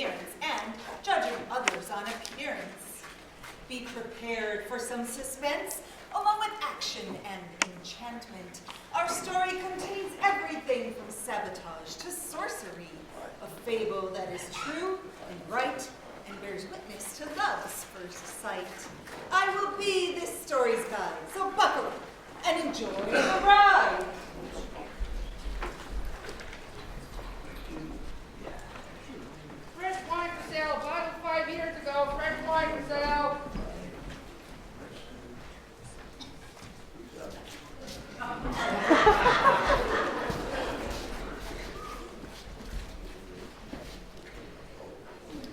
interference and judging others on appearance. Be prepared for some suspense, along with action and enchantment. Our story contains everything from sabotage to sorcery, a fable that is true and right and bears witness to love's first sight. I will be this story's guide, so buckle up and enjoy the ride. Fresh wine for sale, bottle 5 years ago, fresh wine for sale.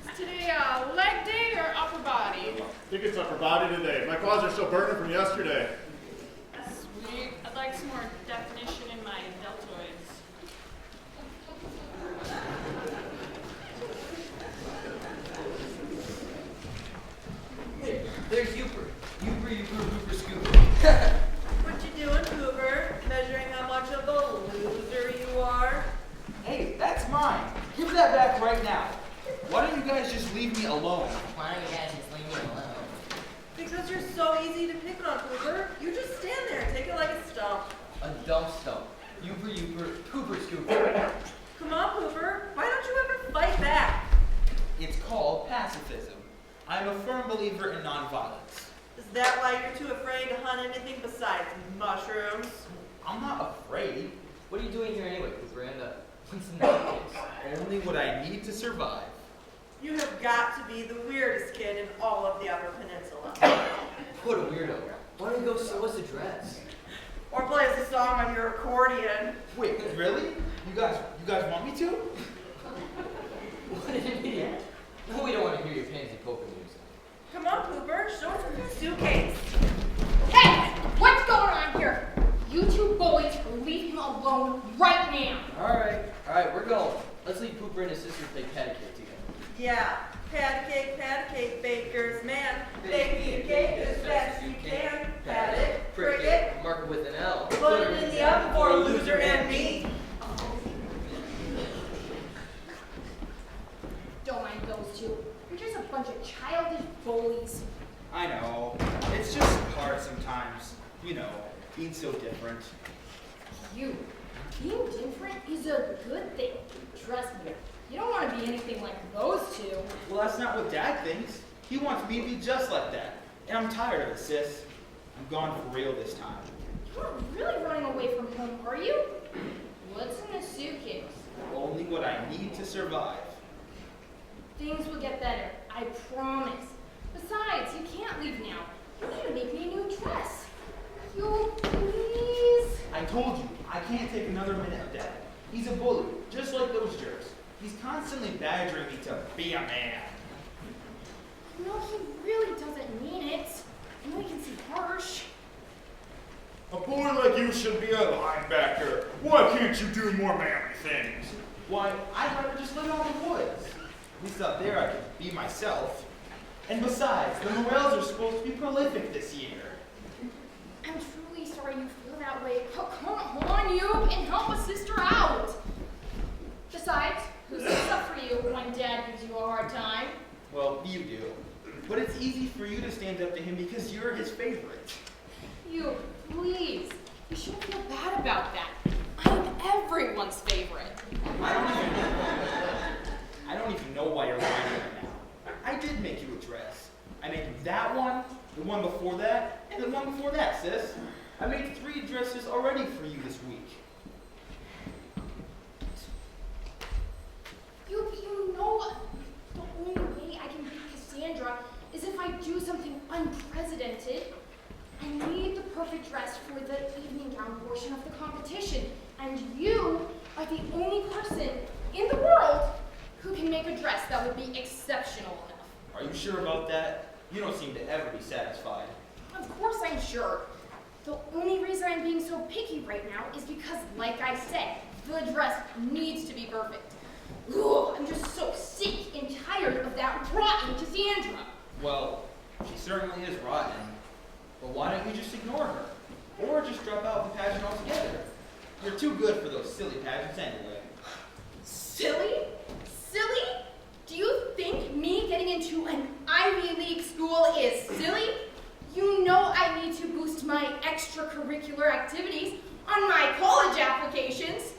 Is today a leg day or upper body? I think it's upper body today. My claws are still burning from yesterday. Sweet. I'd like some more definition in my deltoids. Hey, there's Yooper. Yooper, Scooper. What you doing, Hoover? Measuring how much of a loser you are? Hey, that's mine. Give that back right now. Why don't you guys just leave me alone? Why don't you guys just leave me alone? Because you're so easy to pick on, Hoover. You just stand there and take it like a stump. A dump stump. Yooper, Hooper, Scooper. Come on, Hoover. Why don't you ever fight back? It's called pacifism. I'm a firm believer in nonviolence. Is that why you're too afraid to hunt anything besides mushrooms? I'm not afraid. What are you doing here anyway, Cooper? And what's in that case? Only what I need to survive. You have got to be the weirdest kid in all of the Upper Peninsula. What a weirdo. Why don't you go sew us a dress? Or play us a song on your accordion. Wait, really? You guys want me to? What an idiot. No, we don't want to hear your pansy polka music. Come on, Hoover. Show us your suitcase. Hey! What's going on here? You two bullies leave him alone right now. Alright, we're going. Let's leave Cooper and his sister play patty cake together. Yeah. Pat a cake, baker's man. Bake me a cake as fast as you can. Pat it, prick it, mark it with an L. put it in the oven for a loser and me. Don't mind those two. You're just a bunch of childish bullies. I know. It's just hard sometimes. You know, being so different. You. Being different is a good thing. Trust me. You don't want to be anything like those two. Well, that's not what Dad thinks. He wants me to be just like that. And I'm tired of it, sis. I'm gone for real this time. You're not really running away from home, are you? What's in the suitcase? Only what I need to survive. Things will get better. I promise. Besides, you can't leave now. You need to make me a new dress. You, please. I told you, I can't take another minute of Dad. He's a bully, just like those jerks. He's constantly badgering me to be a man. No, he really doesn't mean it. I know he can seem harsh. A boy like you should be a linebacker. Why can't you do more manly things? Why, I'd rather just live out in the woods. At least up there I can be myself. And besides, the morels are supposed to be prolific this year. I'm truly sorry you feel that way. Oh, come on, you, and help a sister out. Besides, who sticks up for you when Dad gives you a hard time? Well, you do. But it's easy for you to stand up to him because you're his favorite. You, please. You shouldn't feel bad about that. I'm everyone's favorite. I don't even know why you're lying right now. I did make you a dress. I made you that one, the one before that, and the one before that, sis. I made 3 dresses already for you this week. You know, the only way I can beat Cassandra is if I do something unprecedented. I need the perfect dress for the evening gown portion of the competition, and you are the only person in the world who can make a dress that would be exceptional enough. Are you sure about that? You don't seem to ever be satisfied. Of course I'm sure. The only reason I'm being so picky right now is because, like I said, the dress needs to be perfect. Ugh, I'm just so sick and tired of that rotten Cassandra. Well, she certainly is rotten. But why don't you just ignore her? Or just drop out of the pageant altogether? You're too good for those silly pageants anyway. Silly? Silly? Do you into an Ivy League school is silly, you know I need to boost my extracurricular activities on my college applications.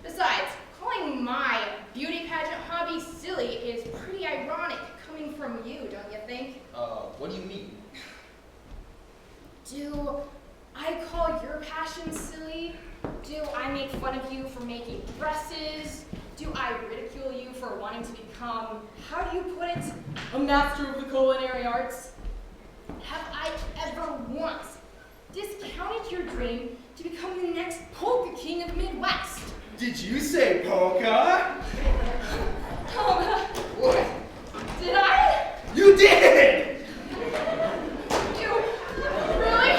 Besides, calling my beauty pageant hobby silly is pretty ironic coming from you, don't you think? What do you mean? Do I call your passion silly? Do I make fun of you for making dresses? Do I ridicule you for wanting to become, how do you put it, a master of the culinary arts? Have I ever once discounted your dream to become the next polka king of the Midwest? Did you say polka? What? Did I? You did! You, really?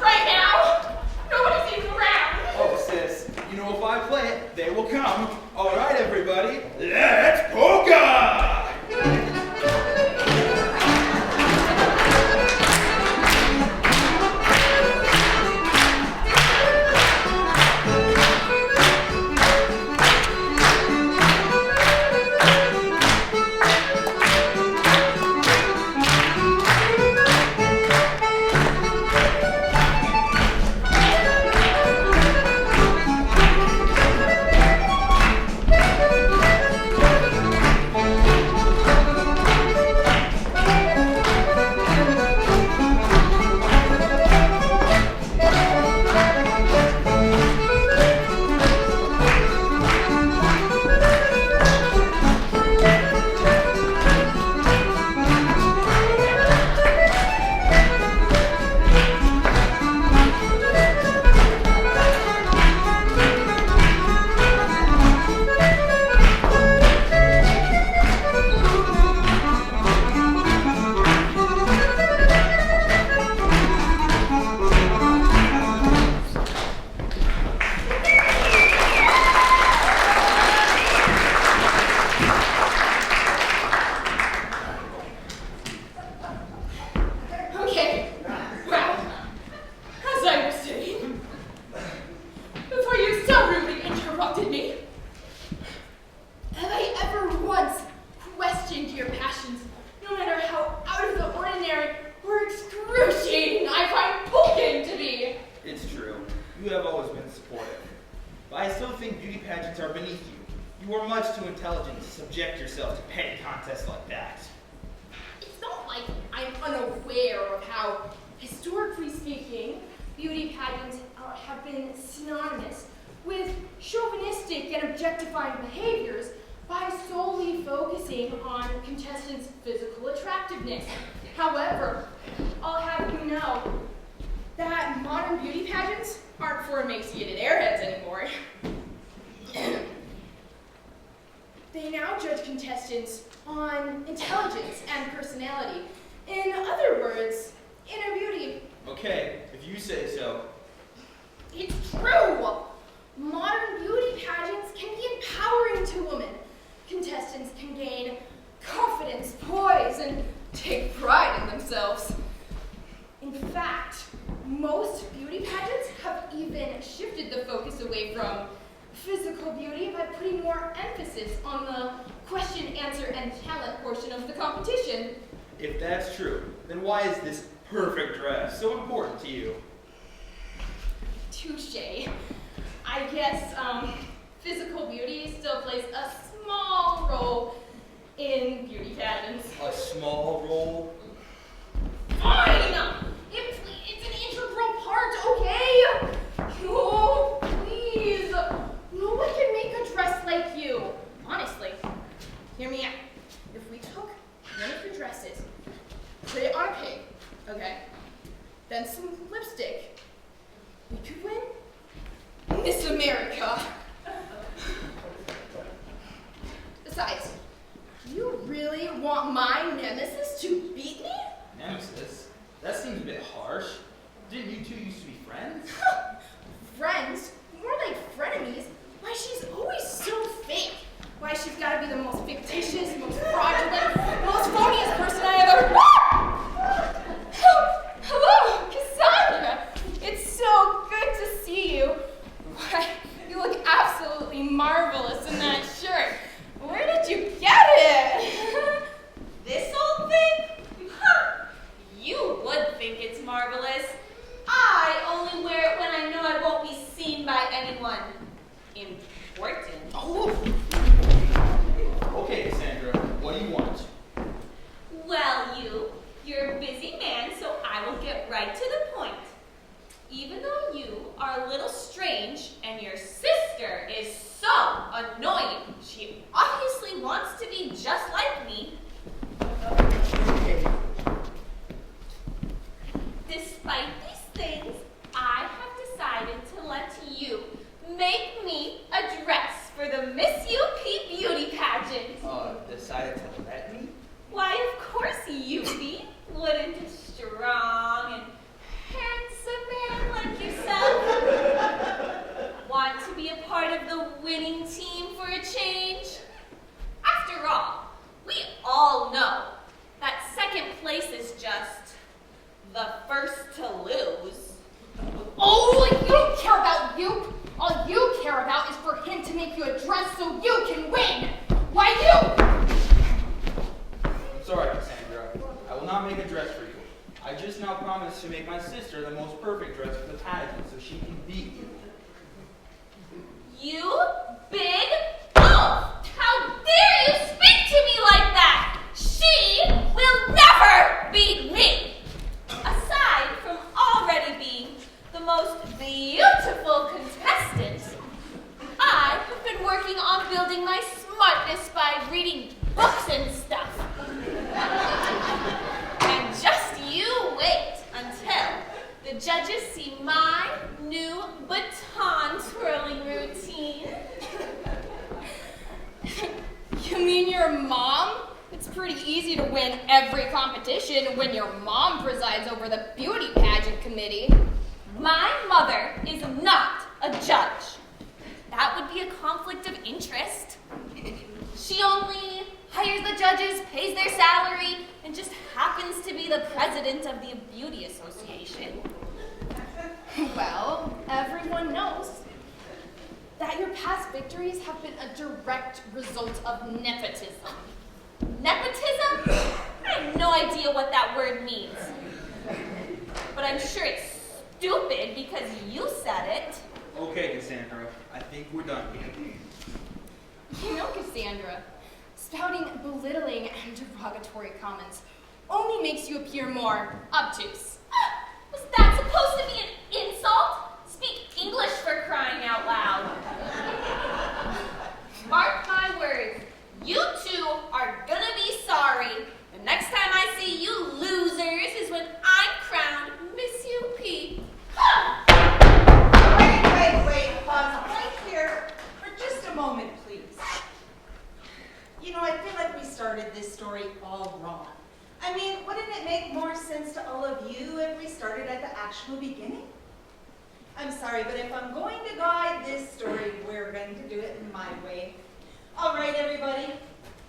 Right now? Nobody's even around. Oh, sis, you know if I play it, they will come. All right, everybody, let's polka! If that's true, then why is this perfect dress so important to you? Touche. I guess physical beauty still plays a small role in beauty pageants. A small role? Fine! It's an integral part, okay? Oh, please. No one can make a dress like you. Honestly, hear me out. If we took one of your dresses, put it on a pig, okay? Then some lipstick. We could win Miss America. Besides, do you really want my nemesis to beat me? Nemesis? That seems a bit harsh. Didn't you two used to be friends? Friends? More like frenemies. Why, she's always so fake. Why, she's gotta be the most fictitious, most fraudulent, most phoniest person I ever... Hello, Cassandra. It's so good to see you. Why, you look absolutely marvelous in that shirt. Where did you get it? Oh, you don't care about Yoop. All you care about is for him to make you a dress so you can win. Why you? I'm sorry, Cassandra. I will not make a dress for you. I just now promised to make my sister the most perfect dress for the pageant so she can beat you. You big oaf! How dare you speak to me like that? She will never beat me! Aside from already being the most beautiful contestant, I have been working on building my smartness by reading books and stuff. And just you wait until the judges see my new baton twirling routine. You mean your mom? It's pretty easy to win every competition when your mom presides over the beauty pageant committee. My mother is not a judge. That would be a conflict of interest. She only hires the judges, pays their salary, and just happens to be the president of the Beauty Association. Well, everyone knows that your past victories have been a direct result of nepotism. Nepotism? I have no idea what that word means. But I'm sure it's stupid because you said it. Okay, Cassandra. I think we're done here. You know, Cassandra, spouting belittling and derogatory comments only makes you appear more obtuse. Was that supposed to be an insult? Speak English, for crying out loud. Mark my words, you two are gonna be sorry. The next time I see you losers is when I'm crowned Miss UP. Wait, pause right here for just a moment, please. You know, I feel like we started this story all wrong. I mean, wouldn't it make more sense to all of you if we started at the actual beginning? I'm sorry, but if I'm going to guide this story, we're going to do it in my way. All right, everybody,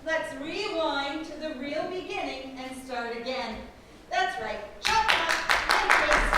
let's rewind to the real beginning and start again. That's right, chop up and twist.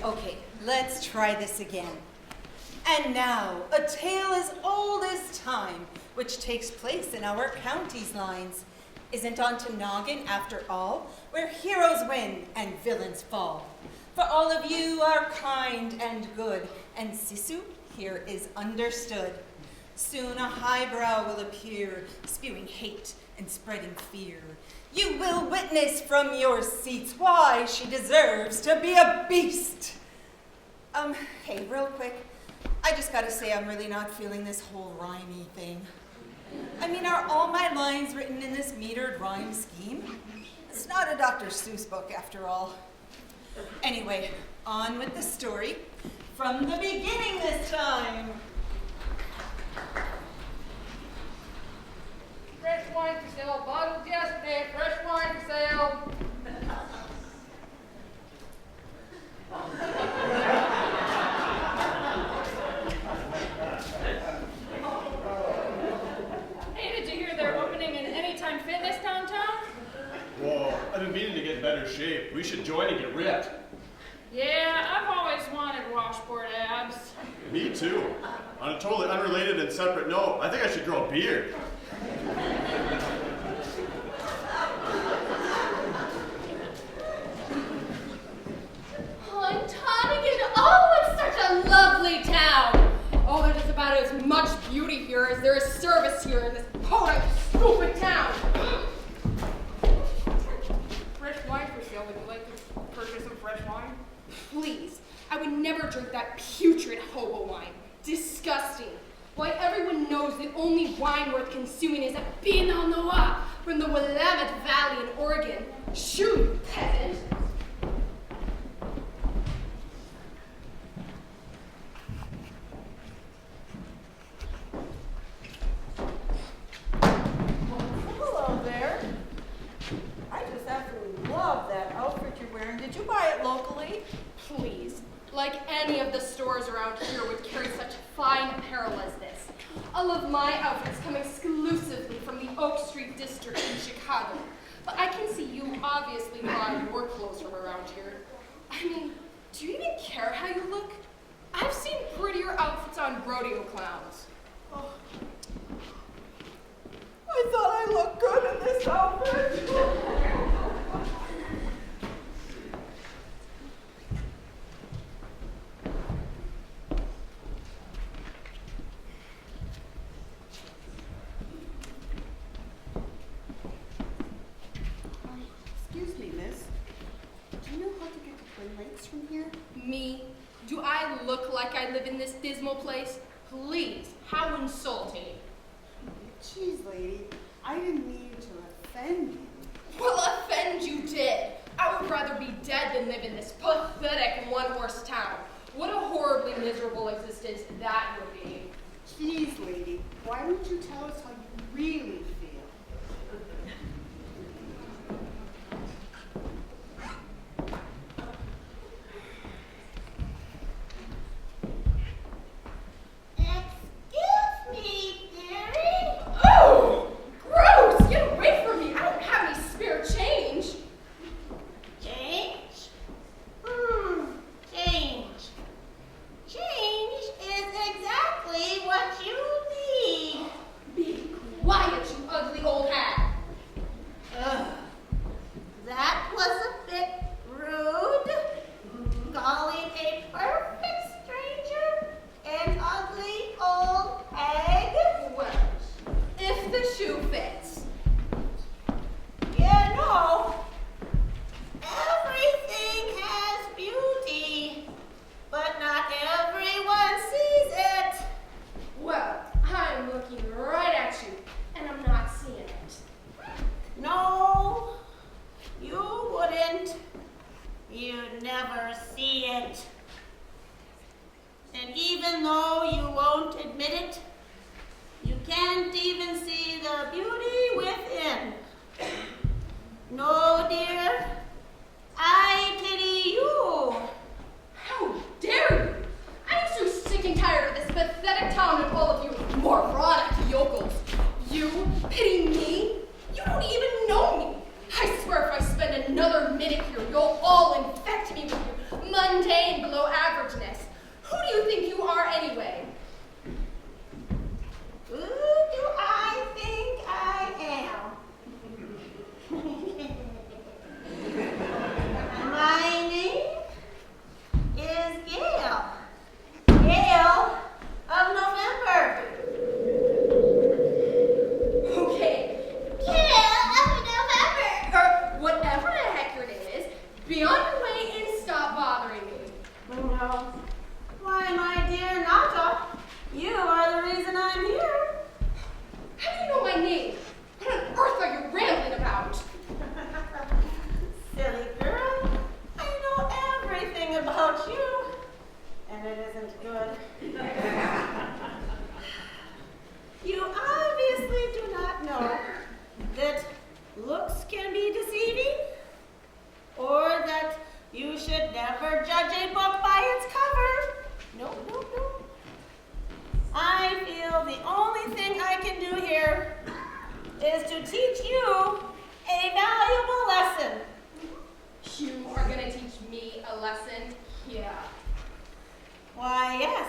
Okay, let's try this again. And now, a tale as old as time, which takes place in our county's lines. Isn't on to Noggin, after all, where heroes win and villains fall. For all of you are kind and good, and Sisu here is understood. Soon a highbrow will appear, spewing hate and spreading fear. You will witness from your seats why she deserves to be a beast. Hey, real quick, I just gotta say I'm really not feeling this whole rhymey thing. I mean, are all my lines written in this metered rhyme scheme? It's not a Dr. Seuss book, after all. Anyway, on with the story. From the beginning this time. Fresh wine for sale, bottled yesterday, fresh wine for sale. been meaning to get in better shape. We should join and get ripped. Yeah, I've always wanted washboard abs. Me too. On a totally unrelated and separate note, I think I should grow a beard. Oh, it's such a lovely town. Oh, there's just about as much beauty here as there is service here in this podunk, stupid town. Fresh wine for sale. Would you like to purchase some fresh wine? Please, I would never drink that putrid hobo wine. Disgusting. Why, everyone knows that only wine worth consuming is a Pinot Noir from the Willamette Valley in Oregon. Shoot, you peasant. Hello there. I just absolutely love that outfit you're wearing. Did you buy it locally? Please, like any of the stores around here would carry such fine apparel as this. All of my outfits come exclusively from the Oak Street district in Chicago. But I can see you obviously buy your clothes from around here. I mean, do you even care how you look? I've seen prettier outfits on rodeo clowns. Oh. I thought I looked good in this outfit. Excuse me, miss. Do you know how to get to Twin Lakes from here? Me? Do I look like I live in this dismal place? Please, how insulting. Jeez, lady, I didn't mean to offend you. Well, offend you did. I would rather be dead than live in this pathetic one-horse town. What a horribly miserable existence that would be. Jeez, lady, why don't you tell us how you really feel? Oh! Gross! Get away from me! I don't have any spare change. Change? Change. Change is exactly what you need. Be quiet, you ugly old hag. Ugh. That was a bit rude. Calling a perfect stranger an ugly old hag. Well, if the shoe fits. You know, everything has beauty, but not everyone sees it. Well, I'm looking right at you, and I'm not seeing it. No, you wouldn't. You'd never see it. And even though you won't admit it, you can't even see the beauty within. No, dear, I pity you. How dare you! I'm so sick and tired of this pathetic town and all of you moronic yokels. You pity me? You don't even know me. I swear if I spend another minute here, you'll all infect me with your mundane below averageness. Who do you think you are anyway? Who do I think I am? My name is Gail. Gail of November. Okay, Gail of November. or whatever the heck your name is, be on your way and stop bothering me. No. Why, my dear Nata, you are the reason I'm here. How do you know my name? What on earth are you rambling about? Silly girl, I know everything about you, and it isn't good. You obviously do not know that looks can be deceiving, or that you should never judge a book by its cover. No, no, no. I feel the only thing I can do here is to teach you a valuable lesson. lesson? Yeah. Why, yes,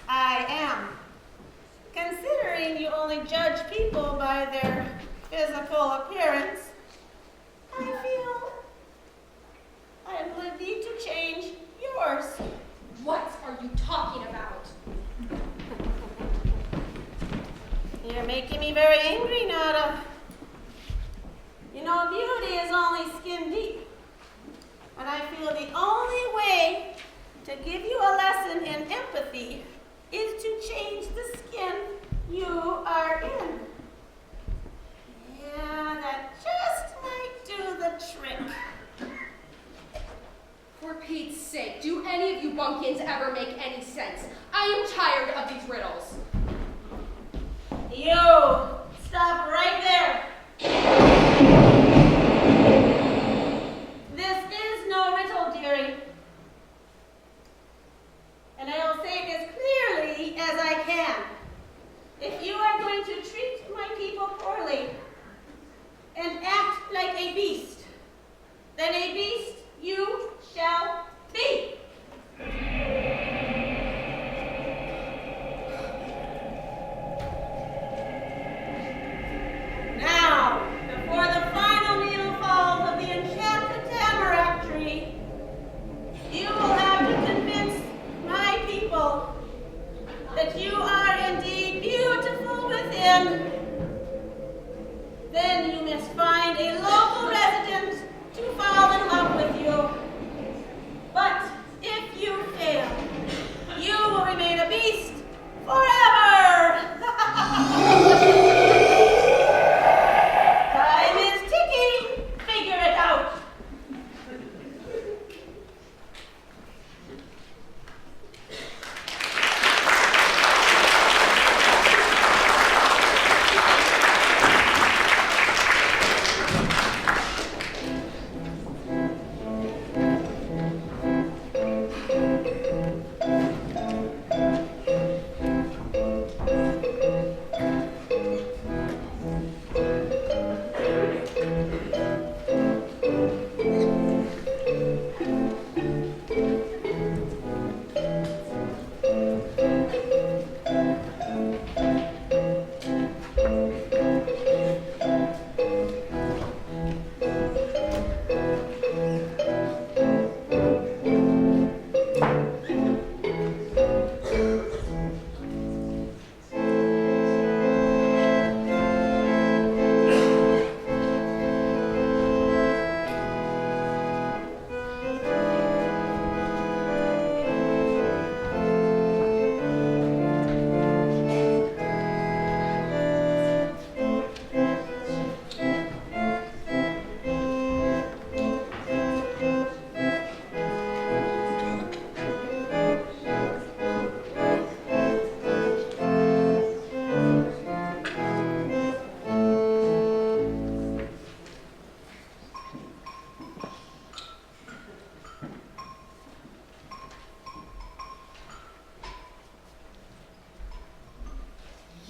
I am. Considering you only judge people by their physical appearance, I feel I would need to change yours. What are you talking about? You're making me very angry, Nada. You know, beauty is only skin deep. And I feel the only way to give you a lesson in empathy is to change the skin you are in. Yeah, that just might do the trick. For Pete's sake, do any of you bumpkins ever make any sense? I am tired of these riddles. You, stop right there. This is no riddle, dearie. And I will say it as clearly as I can. If you are going to treat my people poorly and act like a beast, then a beast you shall be. Now, before the final needle falls of the enchanted tamarack tree, you will have to convince my people that you are indeed beautiful within. Then you must find a local resident to fall in love with you. But if you fail, you will remain a beast forever. Time is ticking. Figure it out.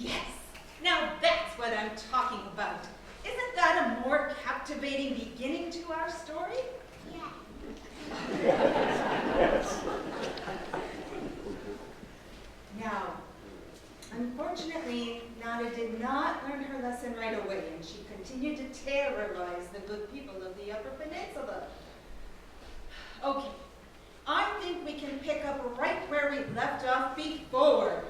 Yes, now that's what I'm talking about. Isn't that a more captivating beginning to our story? Now, unfortunately, Nada did not learn her lesson right away, and she continued to terrorize the good people of the Upper Peninsula. Okay, I think we can pick up right where we left off before.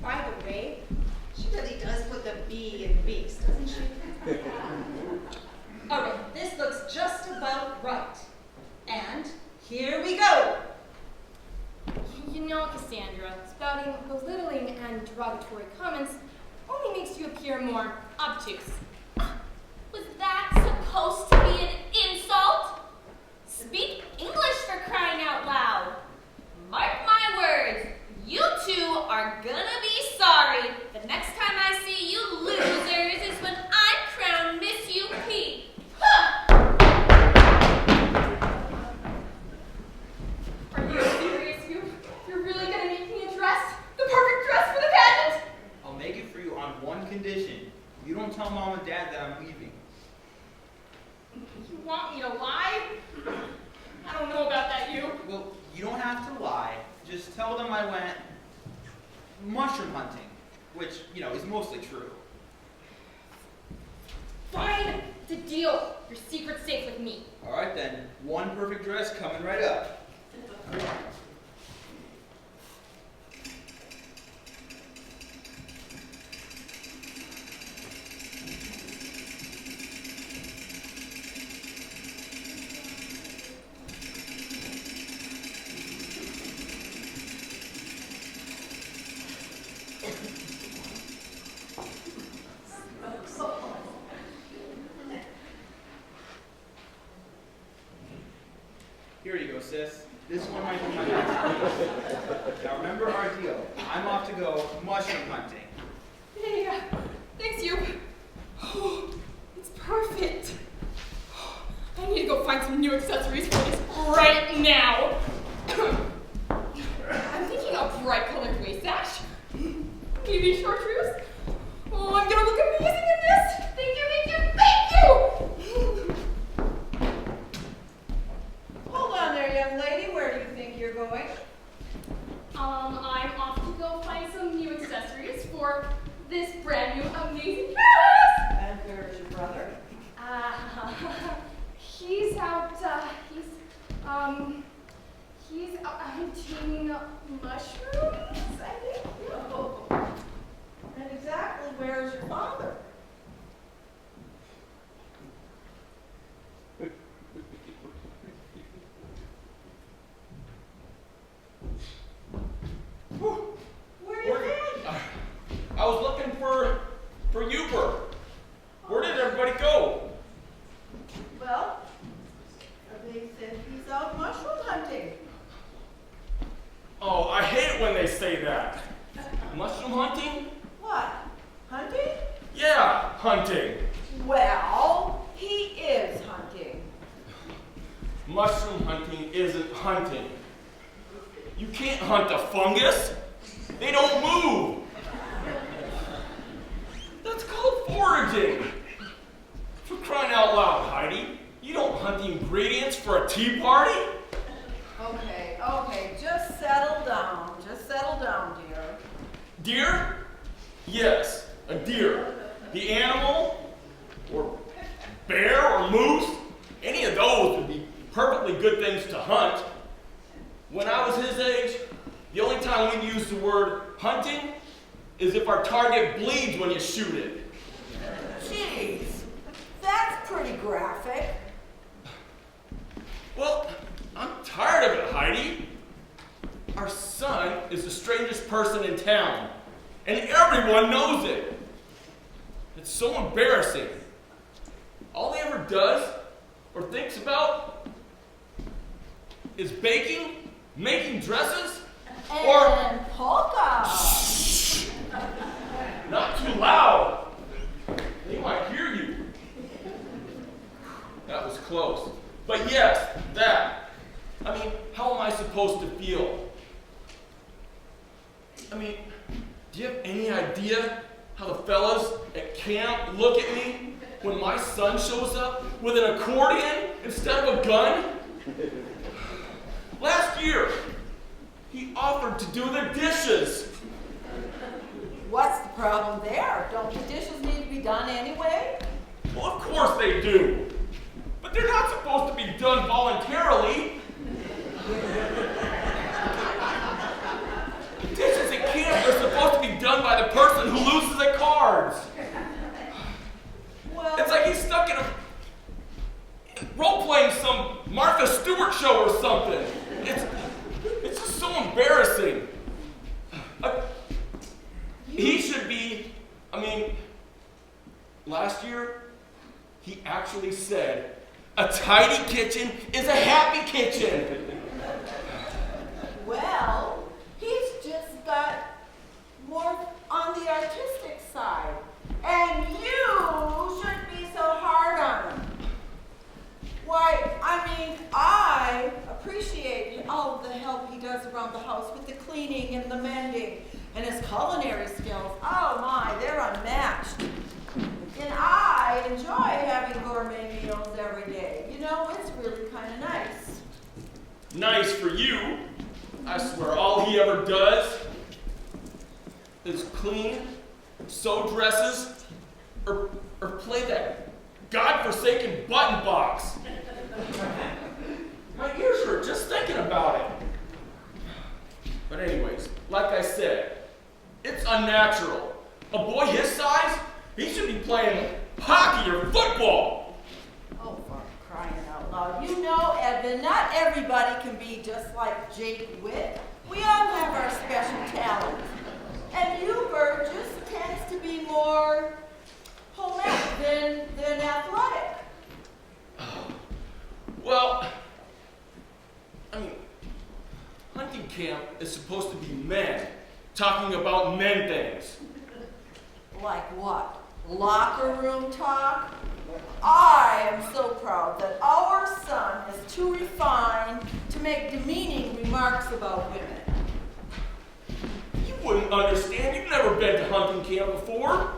By the way, she really does put the B in beast, doesn't she? All right, this looks just about right. And here we go. You know, Cassandra, spouting belittling and derogatory comments only makes you appear more obtuse. Was that supposed to be an insult? Speak English, for crying out loud. Mark my words, you two are gonna be sorry. The next time I see you losers is when I crown Miss UP. Huh. Are you serious? You're really gonna make me a dress? The perfect dress for the pageant? I'll make it for you on one condition. You don't tell Mom and Dad that I'm leaving. have to lie. Just tell them I went mushroom hunting, which, is mostly true. Fine, it's a deal. Your secret's safe with me. All right then, one perfect dress coming right up. Here you go, sis. This one might be my last. Now remember our deal. I'm off to go mushroom hunting. Yeah, thanks, you. Oh, it's perfect. I need to go find some new accessories for this right now. I'm thinking a bright colored waist sash. Maybe chartreuse. Oh, I'm gonna look amazing in this. Thank you, thank you, thank you. Hold on there, young lady. Where do you think you're going? I'm off to go find some new accessories for this brand new amazing dress. And where's your brother? He's out, he's hunting mushrooms, I think. Oh. And exactly where's your father? Where you been? I was looking for Yooper. Where did everybody go? Well, they said he's out mushroom hunting. Oh, I hate it when they say that. Mushroom hunting? What? Hunting? Yeah, hunting. Well, he is hunting. Mushroom hunting isn't hunting. You can't hunt a fungus. They don't move. That's called foraging. For crying out loud, Heidi. You don't hunt the ingredients for a tea party? Okay, just settle down. Just settle down, dear. Deer? Yes, a deer. The animal, or bear, or moose, any of those would be perfectly good things to hunt. When I was his age, the only time we use the word hunting is if our target bleeds when you shoot it. Jeez, that's pretty graphic. Well, I'm tired of it, Heidi. Our son is the strangest person in town, and everyone knows it. It's so embarrassing. All he ever does or thinks about is baking, making dresses, And polka. Not too loud. They might hear you. That was close. But yes, that. I mean, how am I supposed to feel? I mean, do you have any idea how the fellas at camp look at me when my son shows up with an accordion instead of a gun? Last year, he offered to do the dishes. What's the problem there? Don't the dishes need to be done anyway? Well, of course they do. But they're not supposed to be done voluntarily. Dishes at camp are supposed to be done by the person who loses at cards. Well, It's like he's stuck in a role-playing some Martha Stewart show or something. It's just so embarrassing. He should be, last year, he actually said, a tidy kitchen is a happy kitchen. well, he's just got more on the artistic side. And you shouldn't be so hard on him. Why, I appreciate all the help he does around the house with the cleaning and the mending. And his culinary skills, oh my, they're unmatched. And I enjoy having gourmet meals every day. You know, it's really kind of nice. Nice for you, I swear, all he ever does is clean, sew dresses, or play that godforsaken button box. My ears hurt just thinking about it. But anyways, like I said, it's unnatural. A boy his size, he should be playing hockey or football. Oh, for crying out loud. You know, Edmund, not everybody can be just like Jake Witt. We all have our special talents. And Yooper just tends to be more homemaker than athletic. Well, I mean, hunting camp is supposed to be men talking about men things. Like what? Locker room talk? I am so proud that our son is too refined to make demeaning remarks about women. You wouldn't understand. You've never been to hunting camp before.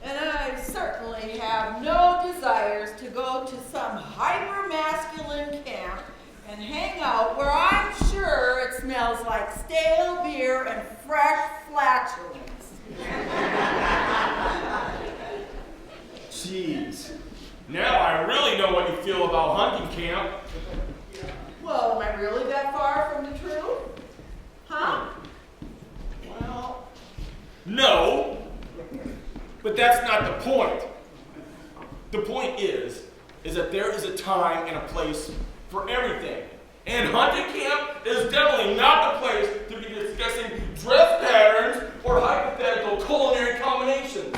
And I certainly have no desires to go to some hyper-masculine camp and hang out where I'm sure it smells like stale beer and fresh flatulence. Jeez. Now I really know what you feel about hunting camp. Well, am I really that far from the truth? Huh? Well, No. But that's not the point. The point is that there is a time and a place for everything. And hunting camp is definitely not the place to be discussing dress patterns or hypothetical culinary combinations.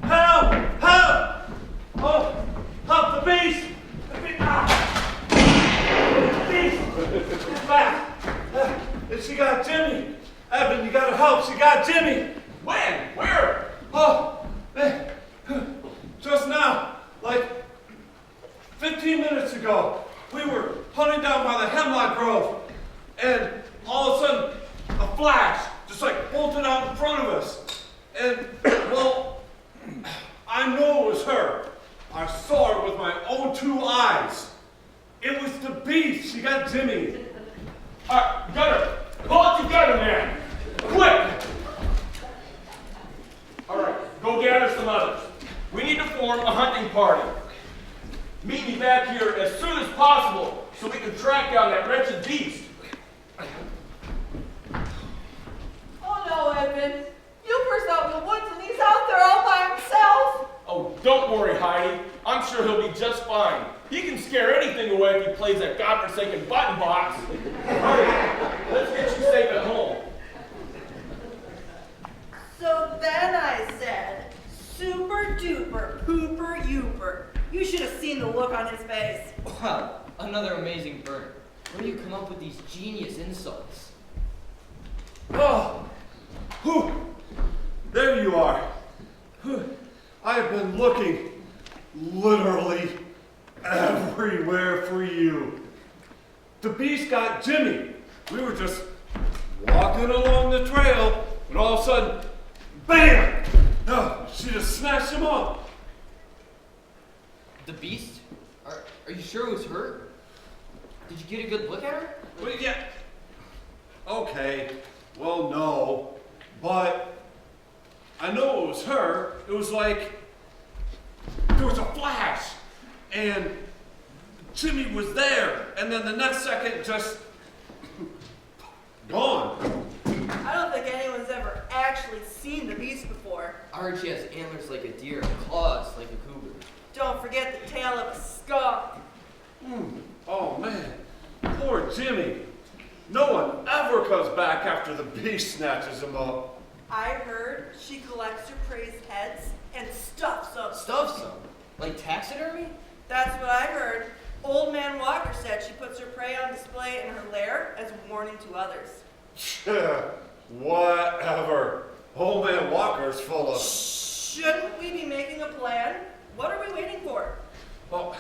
Help! Help! Oh, help the beast! The beast! Ah. The beast! She's back! And she got Jimmy! Evan, you gotta help! She got Jimmy! When? Where? Oh, man. Just now, like 15 minutes ago, we were hunting down by the hemlock grove, and all of a sudden, a flash just like bolted out in front of us. And, well, I know it was her. I saw her with my own 2 eyes. It was the beast. She got Jimmy. All right, Gunner, pull it together, man. Quick! All right, go gather some others. We need to form a hunting party. Meet me back here as soon as possible so we can track down that wretched beast. oh no, Edmund. Yooper's out in the woods and he's out there all by himself. Oh, don't worry, Heidi. I'm sure he'll be just fine. He can scare anything away if he plays that godforsaken button box. Hurry, let's get you safe at home. So then I said, super duper pooper Yooper. You should have seen the look on his face. Wow, another amazing burn. Where do you come up with these genius insults? Oh, whew. There you are. Whew. I have been looking literally everywhere for you. The beast got Jimmy. We were just walking along the trail, and all of a sudden, bam! No, she just snatched him up. The beast? Are you sure it was her? Did you get a good look at her? Well, yeah. Okay. Well, no. But I know it was her. It was like there was a flash, and Jimmy was there, and then the next second, just gone. I don't think anyone's ever actually seen the beast before. I heard she has antlers like a deer and claws like a cougar. Don't forget the tail of a skunk. Oh, man. Poor Jimmy. No one ever comes back after the beast snatches him up. I heard she collects her prey's heads and stuffs them. Stuffs them? Like taxidermy? That's what I heard. Old Man Walker said she puts her prey on display in her lair as a warning to others. Whatever. Old Man Walker's full of... Shouldn't we be making a plan? What are we waiting for? Well,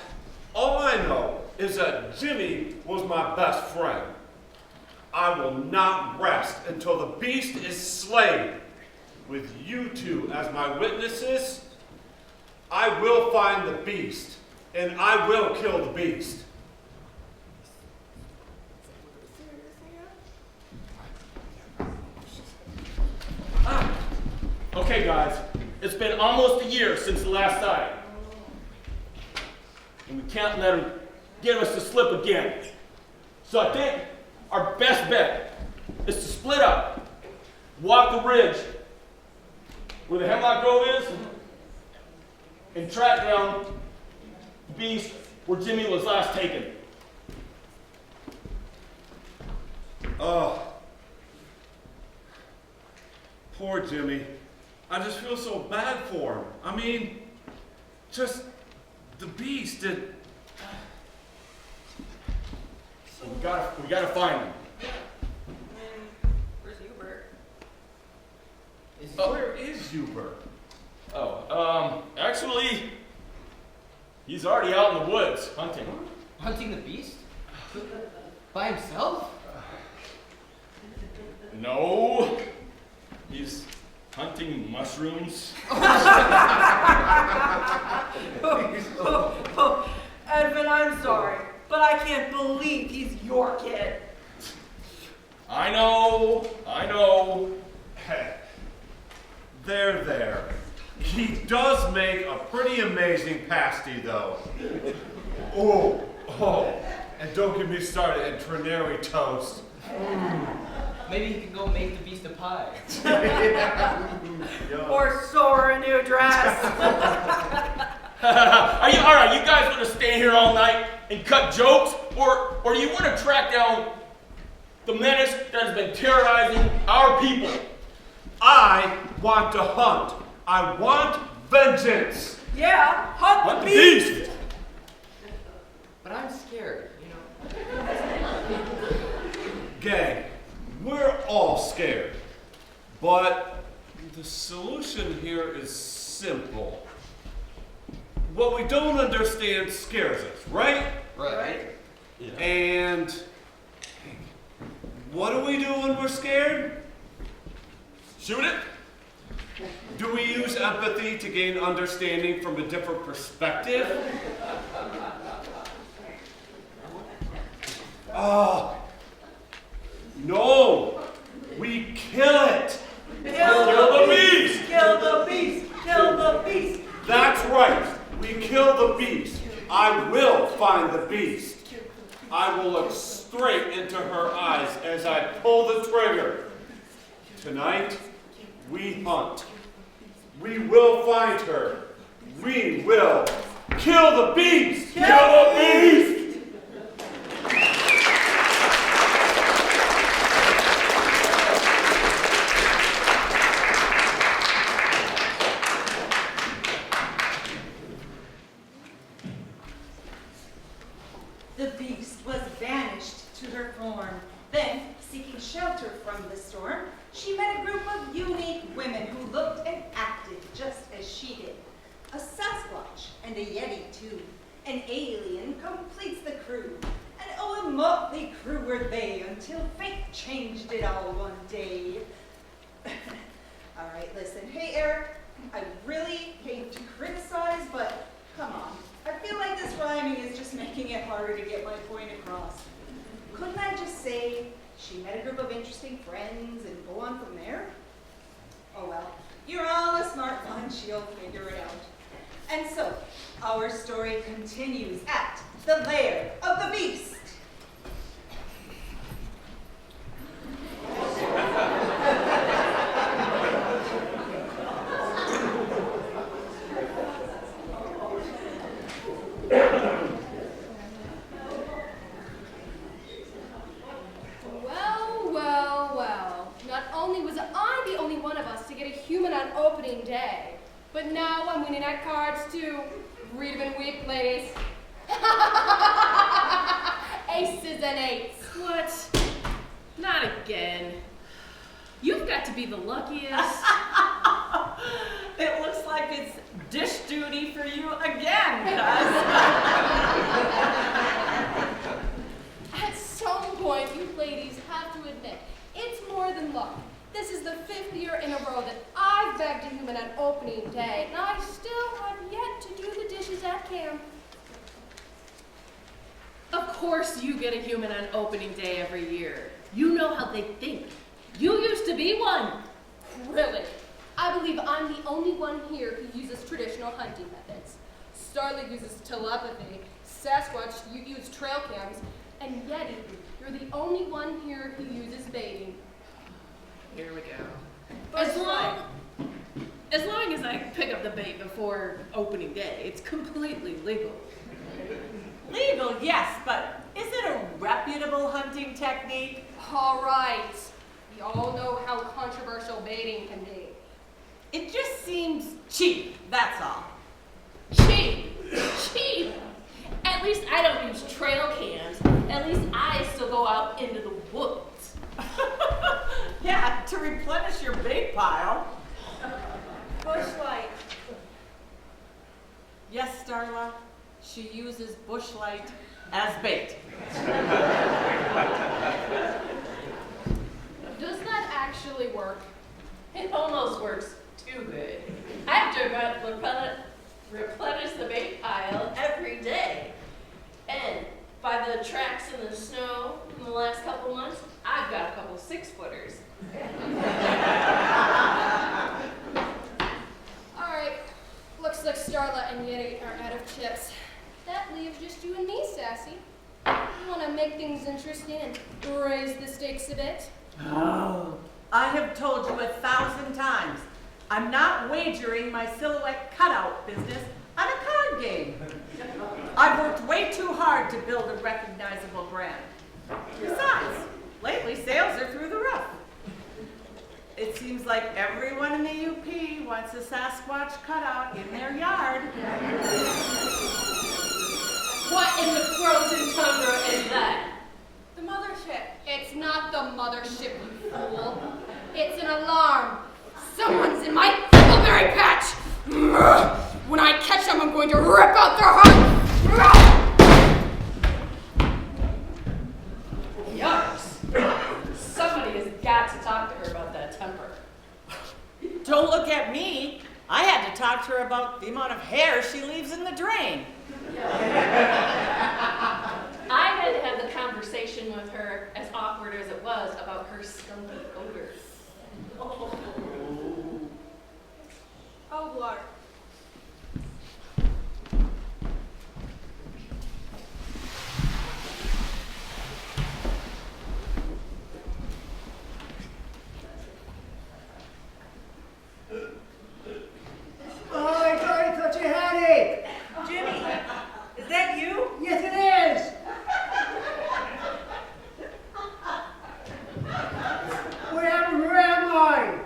all I know is that Jimmy was my best friend. I will not rest until the beast is slain. With you two as my witnesses, I will find the beast, and I will kill the beast. Okay, guys, it's been almost a year since the last sighting. And we can't let him get us to slip again. So I think our best bet is to split up, walk the ridge where the Hemlock Grove is, and track down the beast where Jimmy was last taken. Oh. Poor Jimmy. I just feel so bad for him. I mean, just the beast did. We gotta find him. Where's Yooper? Where is Yooper? Actually, he's already out in the woods hunting. Hunting the beast? By himself? No, he's hunting mushrooms. Edmund, I'm sorry, but I can't believe he's your kid. I know. Hey, there. He does make a pretty amazing pasty, though. Oh, and don't get me started in ternary toast. Maybe he can go make the beast a pie. Or sew a new dress. All right, you guys want to stay here all night and cut jokes? Or you want to track down the menace that has been terrorizing our people? I want to hunt. I want vengeance. Yeah, hunt the beast. But I'm scared, you know. Gang, we're all scared. But the solution here is simple. What we don't understand scares us, right? Right. Yeah. And what do we do when we're scared? Shoot it? Do we use empathy to gain understanding from a different perspective? No! We kill it! Kill the beast! Kill the beast! Kill the beast! That's right! We kill the beast. I will find the beast. I will look straight into her eyes as I pull the trigger. Tonight, we hunt. We will find her. We will kill the beast! Kill the beast! The beast was banished to her form. Then, seeking shelter from the storm, she met a group of unique women who looked and acted just as she did. A Sasquatch and a Yeti, too. An alien completes the crew. And oh, a motley crew were they until fate changed it all one day. All right, listen. Hey, Eric, I really hate to criticize, but come on. I feel like this rhyming is just making it harder to get my point across. Couldn't I just say she met a group of interesting friends and go on from there? Oh well, you're all a smart bunch, you'll figure it out. And so, our story continues at the lair of the beast. Well. Not only was I the only one of us to get a human on opening day, but now I'm winning at cards too. Read 'em and weep, ladies. Aces and eights. What? Not again. You've got to be the luckiest. It looks like it's dish duty for you again, cuz. At some point, you ladies have to admit, it's more than luck. This is the 5th year in a row that I've begged a human on opening day, and I still have yet to do the dishes at camp. Of course you get a human on opening day every year. You know how they think. You used to be one. Really? I believe I'm the only one here who uses traditional hunting methods. Starling uses telepathy. Sasquatch, you use trail cams. And Yeti, you're the only one here who uses baiting. Here we go. As long as I pick up the bait before opening day, it's completely legal. Legal, yes, but is it a reputable hunting technique? All right. We all know how controversial baiting can be. It just seems cheap, that's all. Cheap! Cheap! At least I don't use trail cams. At least I still go out into the woods. Yeah, to replenish your bait pile. Bushlight. Yes, Starla, she uses bushlight as bait. Does that actually work? It almost works too good. I have to replenish the bait pile every day. And by the tracks in the snow in the last couple months, I've got a couple 6-footers. All right. Looks like Starla and Yeti are out of chips. That leaves just you and me, Sassy. You want to make things interesting and raise the stakes a bit? Oh, I have told you 1,000 times. I'm not wagering my silhouette cutout business on a card game. I've worked way too hard to build a recognizable brand. Besides, lately sales are through the roof. It seems like everyone in the UP wants a Sasquatch cutout in their yard. What in the frozen tundra is that? The mothership. It's not the mothership, you fool. It's an alarm. Someone's in my huckleberry patch. When I catch them, I'm going to rip out their heart. Yikes. Somebody has got to talk to her about that temper. Don't look at me. I had to talk to her about the amount of hair she leaves in the drain. I had to have the conversation with her, as awkward as it was, about her skunky odor. Oh, Lord. Oh, I thought you had it. Jimmy, is that you? Yes, it is. What happened? Where am I?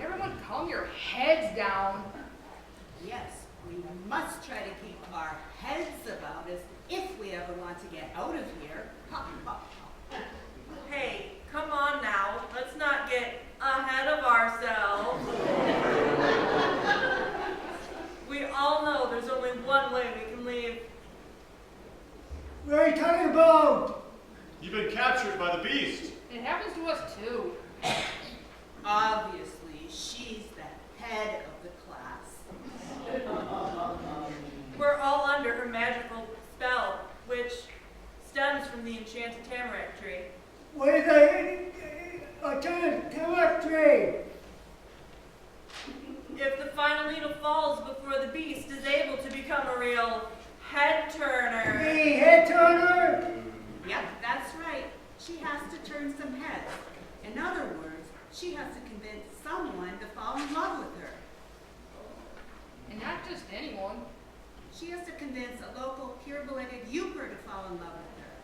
Everyone calm your heads down. Yes, we must try to keep our heads about us if we ever want to get out of here. Hey, come on now. Let's not get ahead of ourselves. We all know there's only one way we can leave. What are you talking about? You've been captured by the beast. It happens to us too. Obviously, she's the head of the class. We're all under her magical spell, which stems from the enchanted tamarack tree. What is a tamarack tree? If the final needle falls before the beast is able to become a real head turner. The head turner? Yep, that's right. She has to turn some heads. In other words, she has to convince someone to fall in love with her. And not just anyone. She has to convince a local pure-blooded Yooper to fall in love with her.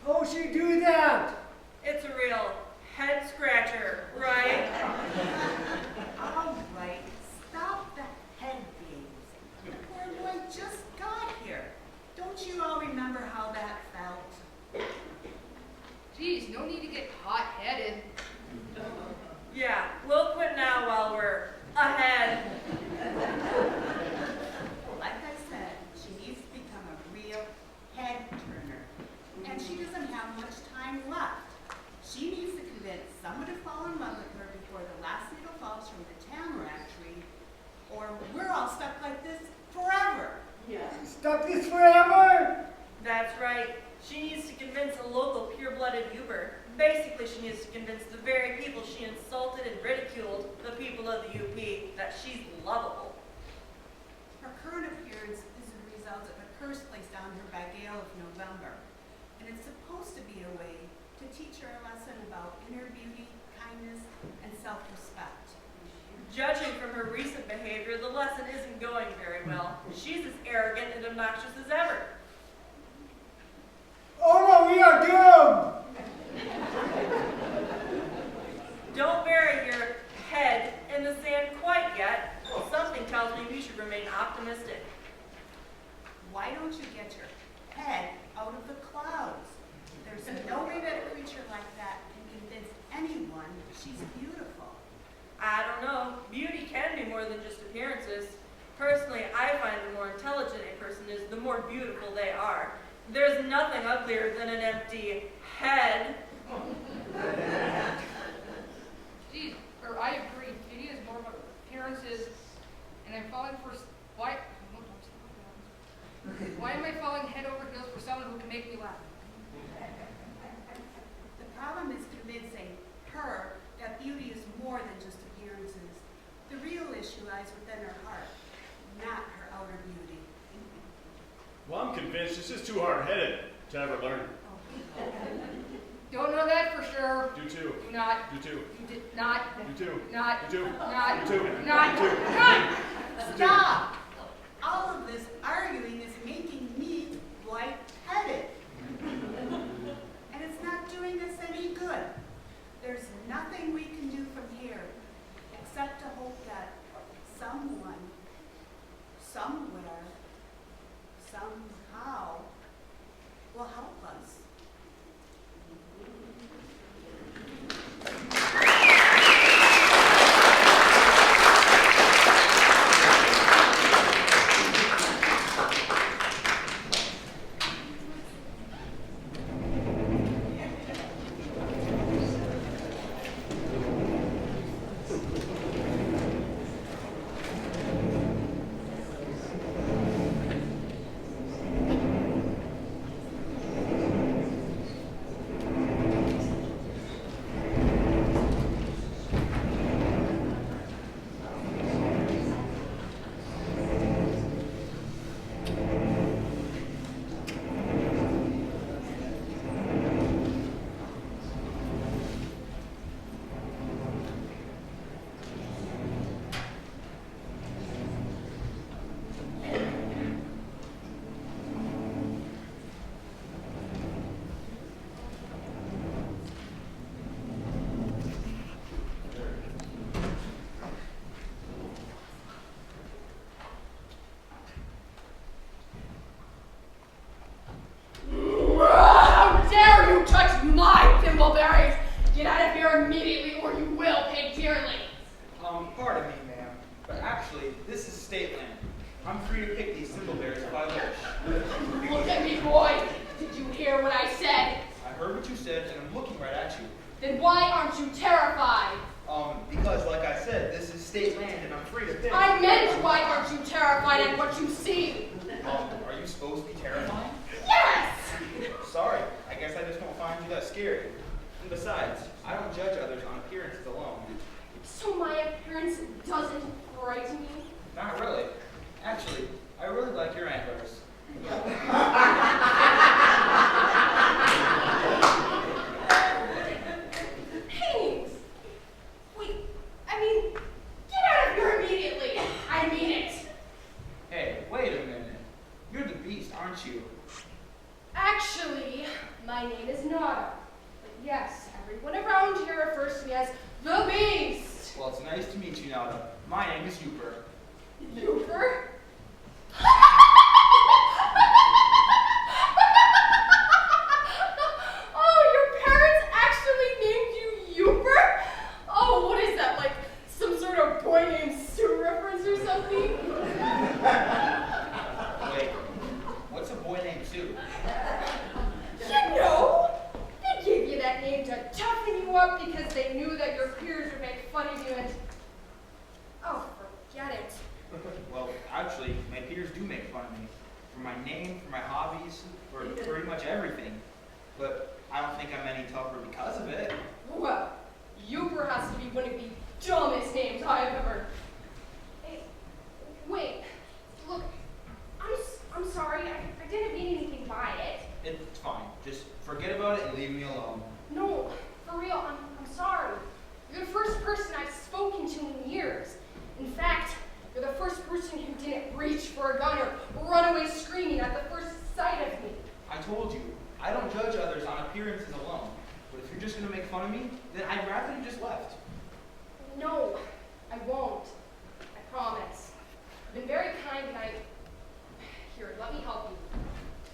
How she do that? It's a real head scratcher, right? All right, stop the head games. The poor boy just got here. Don't you all remember how that felt? Geez, no need to get hot-headed. Yeah, we'll quit now while we're ahead. Like I said, she needs to become a real head turner. And she doesn't have much time left. She needs to convince someone to fall in love with her before the last needle falls from the tamarack tree, or we're all stuck like this forever. Yeah. Stuck this forever? That's right. She needs to convince a local pure-blooded Yooper. Basically, she needs to convince the very people she insulted and ridiculed, the people of the UP, that she's lovable. Her current appearance is a result of a curse placed on her by Gale of November, and it's supposed to be a way to teach her a lesson about inner beauty, kindness, and self-respect. Judging from her recent behavior, the lesson isn't going very well. She's as arrogant and obnoxious as ever. Oh no, we are doomed! Don't bury your head in the sand quite yet. Something tells me we should remain optimistic. Why don't you get your head out of the clouds? There's no way that a creature like that can convince anyone she's beautiful. I don't know. Beauty can be more than just appearances. Personally, I find the more intelligent a person is, the more beautiful they are. There's nothing uglier than an empty head. Geez, or I agree. Beauty is more about appearances, and I'm falling for why am I falling head over heels for someone who can make me laugh? The problem is convincing her that beauty is more than just appearances. The real issue lies within her heart, not her outer beauty. Well, I'm convinced this is too hard-headed to ever learn. Don't know that for sure. Do too. Do not. Do too. You did not. Do too. Not. Do too. Not. Do too. Not. Do too. Not. Stop! All of this arguing is making me lightheaded. And it's not doing us any good. There's nothing we can do from here except to hope that someone, somewhere, somehow will help us. How dare you touch my thimbleberries! Get out of here immediately or you will pay dearly. Pardon me, ma'am, but actually, this is state land. I'm free to pick these thimbleberries if I wish. Look at me, boy. Did you hear what I said? I heard what you said, and I'm looking right at you. Then why aren't you terrified? Because like I said, this is state land, and I'm free to pick. I meant why aren't you terrified at what you see? Are you supposed to be terrifying? Yes! Sorry, I guess I just don't find you that scary. And besides, I don't judge others on appearances alone. So my appearance doesn't frighten you? Not really. Actually, I really like your antlers. Thanks. Wait, I mean, get out of here immediately. I mean it. Hey, wait a minute. You're the beast, aren't you? Actually, my name is Nada. But yes, everyone around here refers to me as the Beast. Well, it's nice to meet you, Nada. My name is Yooper. Yooper? Oh, your parents actually named you Yooper? Oh, what is that, like some sort of boy named Sue reference or something? Wait, what's a boy named Sue? You know, they gave you that name to toughen you up because they knew that your peers would make fun of you and... Oh, forget it. Well, actually, my peers do make fun of me. For my name, for my hobbies, for pretty much everything. but I don't think I'm any tougher because of it. Well, Yooper has to be one of the dumbest names I have ever. Hey, wait. Look, I'm sorry. I didn't mean anything by it. It's fine. Just forget about it and leave me alone. No, for real. I'm sorry. You're the first person I've spoken to in years. In fact, you're the first person who didn't reach for a gun or run away screaming at the first sight of me. I told you, I don't judge others on appearances alone. But if you're just going to make fun of me, then I'd rather you just left. No, I won't. I promise. I've been very kind and Here, let me help you.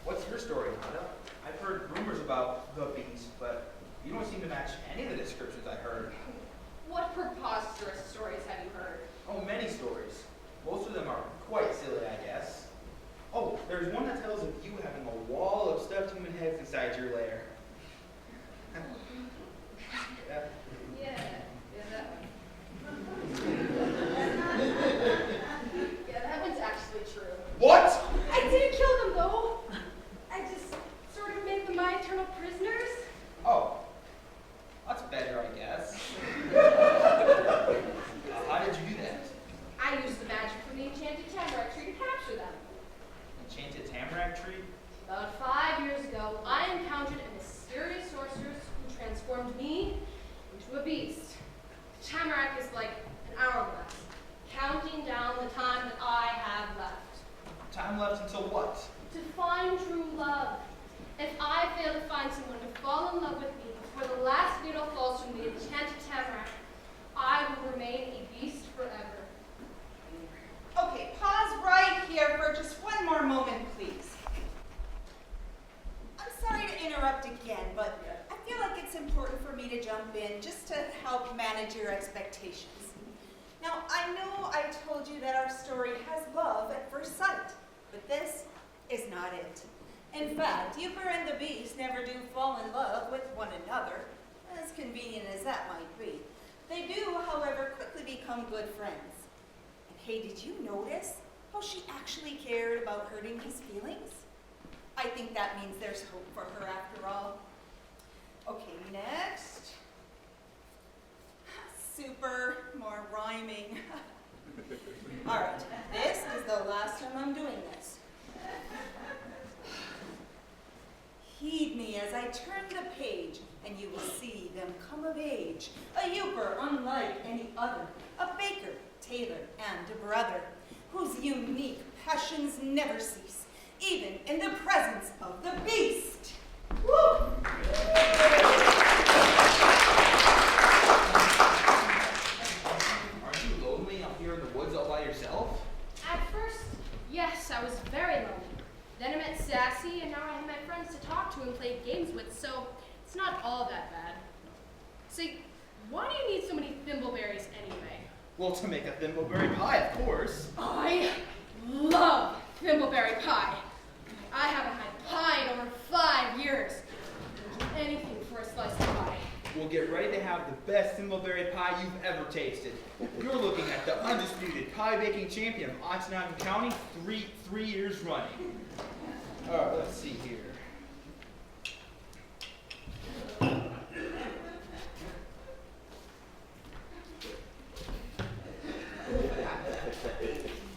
What's your story, Honda? I've heard rumors about the beast, but you don't seem to match any of the descriptions I heard. What preposterous stories have you heard? Oh, many stories. Most of them are quite silly, I guess. Oh, there's one that tells of you having a wall of stuffed human heads inside your lair. Yeah, that one. Yeah, that one's actually true. What? I didn't kill them, though. I just sort of made them my eternal prisoners. Oh, that's better, I guess. How did you do that? I used the magic from the enchanted tamarack tree to capture them. Enchanted tamarack tree? About 5 years ago, I encountered a mysterious sorceress who transformed me into a beast. The tamarack is like an hourglass, counting down the time that I have left. Time left until what? To find true love. If I fail to find someone to fall in love with me before the last needle falls from the enchanted tamarack, I will remain a beast forever. Okay, pause right here for just one more moment, please. I'm sorry to interrupt again, but I feel like it's important for me to jump in just to help manage your expectations. Now, I know I told you that our story has love at first sight, but this is not it. In fact, Yooper and the Beast never do fall in love with one another, as convenient as that might be. They do, however, quickly become good friends. And hey, did you notice how she actually cared about hurting his feelings? I think that means there's hope for her after all. Okay, next. Super, more rhyming. All right, this is the last time I'm doing this. Heed me as I turn the page, and you will see them come of age. A Yooper unlike any other, a baker, tailor, and a brother, whose unique passions never cease, even in the presence of the beast. Woo! Aren't you lonely out here in the woods all by yourself? At first, yes, I was very lonely. Then I met Sassy, and now I have my friends to talk to and play games with, so it's not all that bad. Say, why do you need so many thimbleberries anyway? Well, to make a thimbleberry pie, of course. I love thimbleberry pie. I haven't had pie in over 5 years. Anything for a slice of pie. We'll get ready to have the best thimbleberry pie you've ever tasted. You're looking at the undisputed pie baking champion of Ontonagon County, three years running. Let's see here.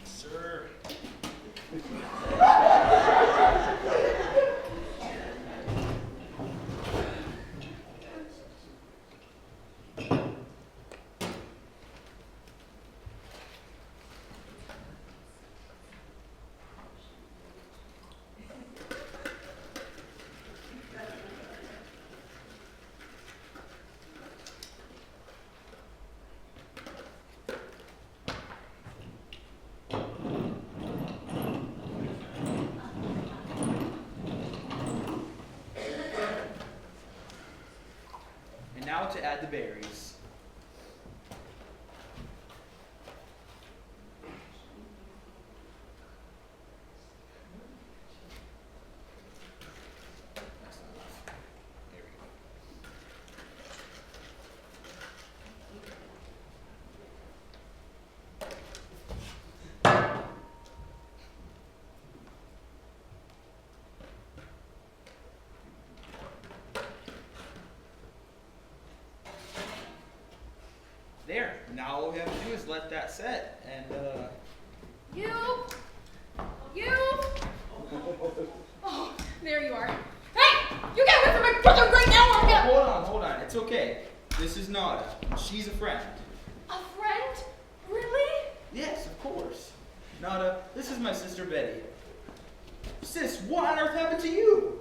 Sir. And now to add the berries. That's not enough. There we go. Now all we have to do is let that set, and You! Oh, there you are. Hey! You get away from my brother right now or I'm gonna... Hold on, it's okay. This is Nada. She's a friend. A friend? Really? Yes, of course. Nada, this is my sister Betty. Sis, what on earth happened to you?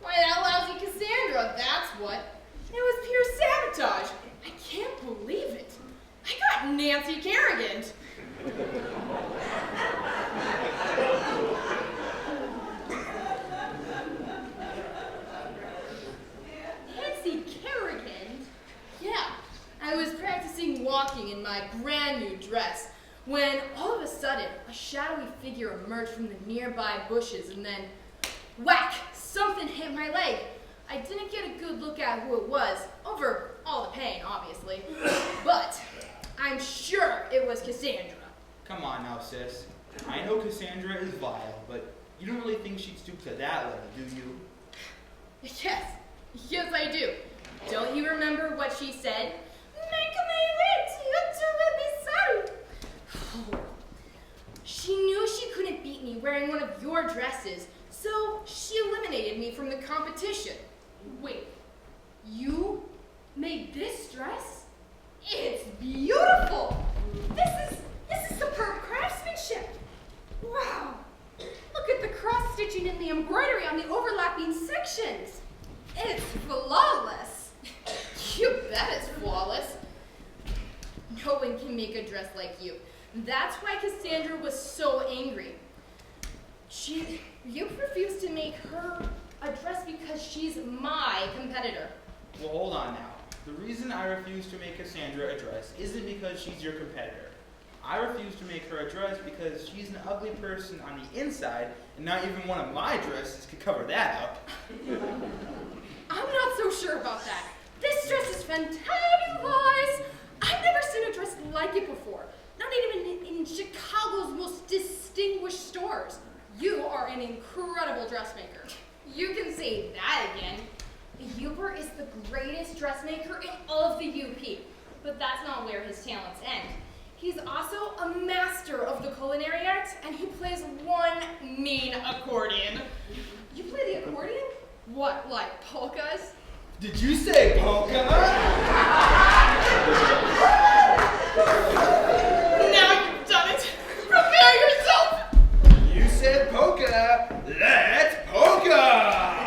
Why, that lousy Cassandra, that's what. It was pure sabotage. I can't believe it. I got Nancy Kerrigan. Nancy Kerrigan? Yeah, I was practicing walking in my brand new dress when all of a sudden a shadowy figure emerged from the nearby bushes and then whack! Something hit my leg. I didn't get a good look at who it was, over all the pain, obviously, but I'm sure it was Cassandra. Come on now, sis. I know Cassandra is vile, but you don't really think she'd stoop to that level, do you? Yes, I do. Don't you remember what she said? She knew she couldn't beat me wearing one of your dresses, so she eliminated me from the competition. Wait, you made this dress? It's beautiful! This is superb craftsmanship! Wow! Look at the cross-stitching and the embroidery on the overlapping sections. It's flawless. You bet it's flawless. No one can make a dress like you. That's why Cassandra was so angry. You refused to make her a dress because she's my competitor. Well, hold on now. The reason I refuse to make Cassandra a dress isn't because she's your competitor. I refuse to make her a dress because she's an ugly person on the inside, and not even one of my dresses could cover that up. I'm not so sure about that. This dress is fantabulous. I've never seen a dress like it before. Not even in Chicago's most distinguished stores. You are an incredible dressmaker. You can say that again. Yooper is the greatest dressmaker in all of the UP, but that's not where his talents end. He's also a master of the culinary arts, and he plays one mean accordion. You play the accordion? What, like polkas? Did you say polka? Now you've done it. Prepare yourself. You said polka. Let's polka!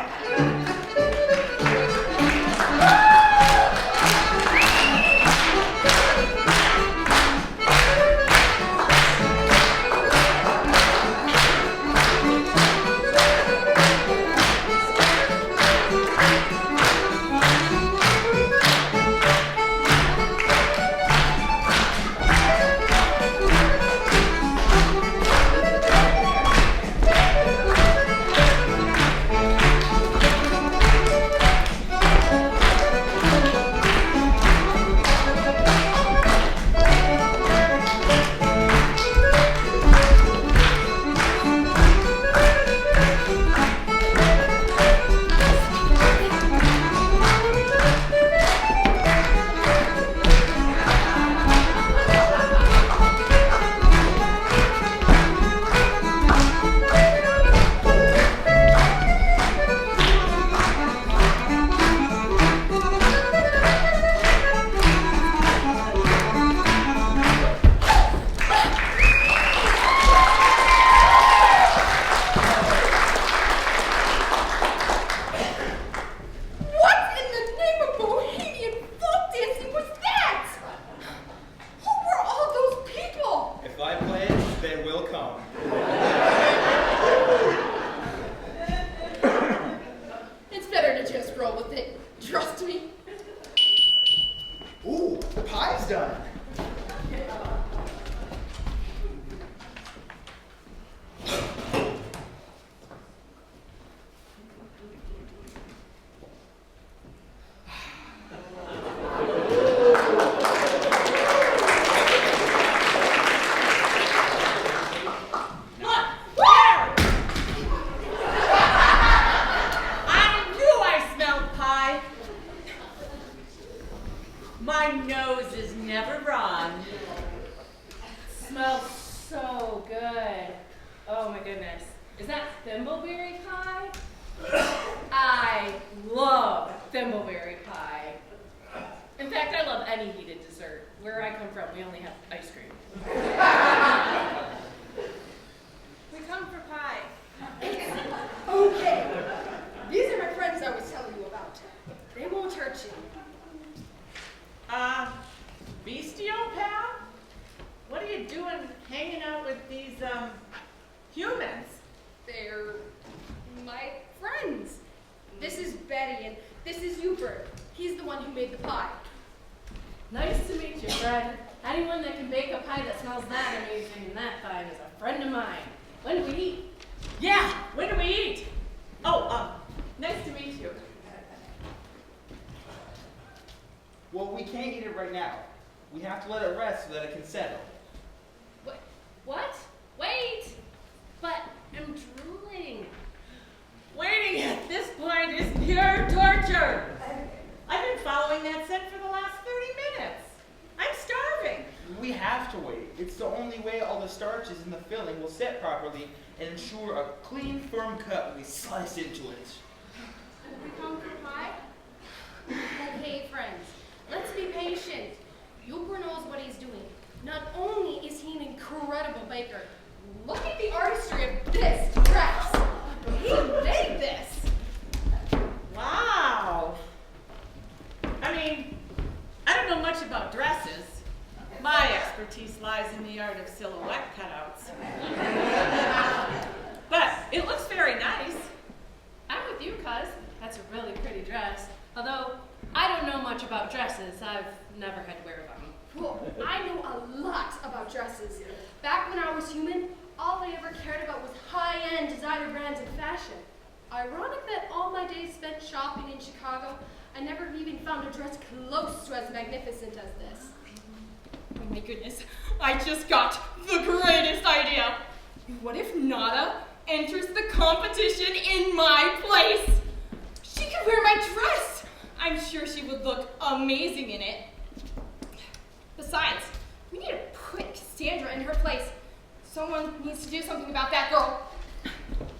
I was telling you about. They won't hurt you. Beastio, pal? What are you doing hanging out with these, humans? They're my friends. This is Betty, and this is Yooper. He's the one who made the pie. Nice to meet you, Fred. Anyone that can bake a pie that smells that amazing and that fine is a friend of mine. When do we eat? Yeah, when do we eat? Oh, nice to meet you. Well, we can't eat it right now. We have to let it rest so that it can settle. What? Wait! But I'm drooling. Waiting at this point is pure torture. I've been following that scent for the last 30 minutes. I'm starving. We have to wait. It's the only way all the starches in the filling will set properly and ensure a clean, firm cut when we slice into it. We come for pie? Okay, friends. Let's be patient. Yooper knows what he's doing. Not only is he an incredible baker, look at the artistry of this dress. He made this. Wow. I mean, I don't know much about dresses. My expertise lies in the art of silhouette cutouts. But it looks very nice. I'm with you, cuz. That's a really pretty dress. Although, I don't know much about dresses. I've never had to wear them. Well, I know a lot about dresses. Back when I was human, all I ever cared about was high-end designer brands and fashion. Ironic that all my days spent shopping in Chicago, I never even found a dress close to as magnificent as this. Oh my goodness, I just got the greatest idea. What if Nada enters the competition in my place? She could wear my dress. I'm sure she would look amazing in it. Besides, we need to put Cassandra in her place. Someone needs to do something about that girl.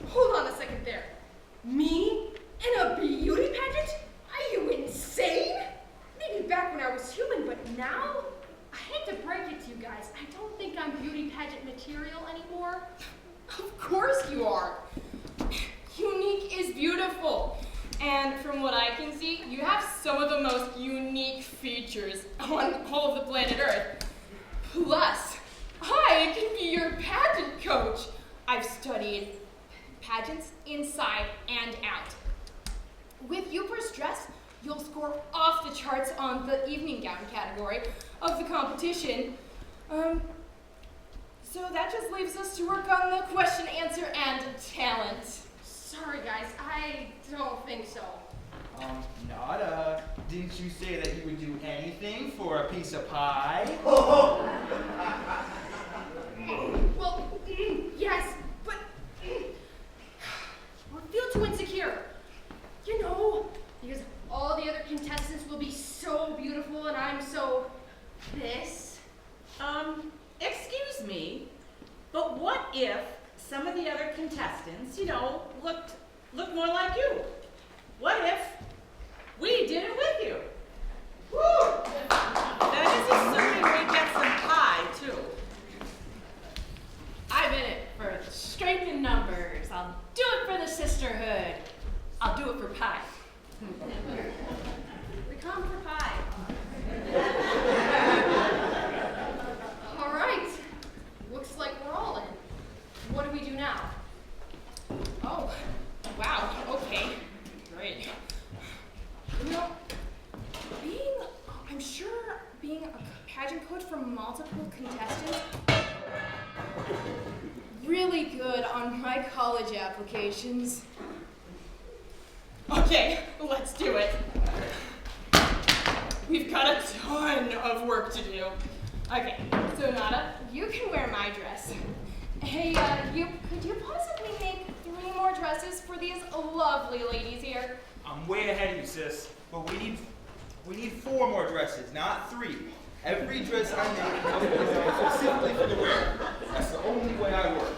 Hold on a second there. Me? In a beauty pageant? Are you insane? Maybe back when I was human, but now? I hate to break it to you guys. I don't think I'm beauty pageant material anymore. Of course you are. Unique is beautiful. And from what I can see, you have some of the most unique features on all of the planet Earth. Plus, I can be your pageant coach. I've studied pageants inside and out. With Yooper's dress, you'll score off the charts on the evening gown category of the competition. So that just leaves us to work on the question, answer, and talent. Sorry guys, I don't think so. Nada, didn't you say that you would do anything for a piece of pie? Well, yes, but I feel too insecure. You know, because all the other contestants will be so beautiful and I'm so this. Excuse me, but what if some of the other contestants, looked more like you? What if we did it with you? Woo! That is assuming we get some pie, too. I'm in it for strength in numbers. I'll do it for the sisterhood. I'll do it for pie. We come for pie. All right. Looks like we're all in. What do we do now? Oh, wow, okay, great. I'm sure being a pageant coach for multiple contestants, really good on my college applications. Okay, let's do it. We've got a ton of work to do. Okay, so Nada, you can wear my dress. Hey, could you possibly make 3 more dresses for these lovely ladies here? I'm way ahead of you, sis. But we need 4 more dresses, not 3. Every dress I make, I will design specifically for the wearer. That's the only way I work.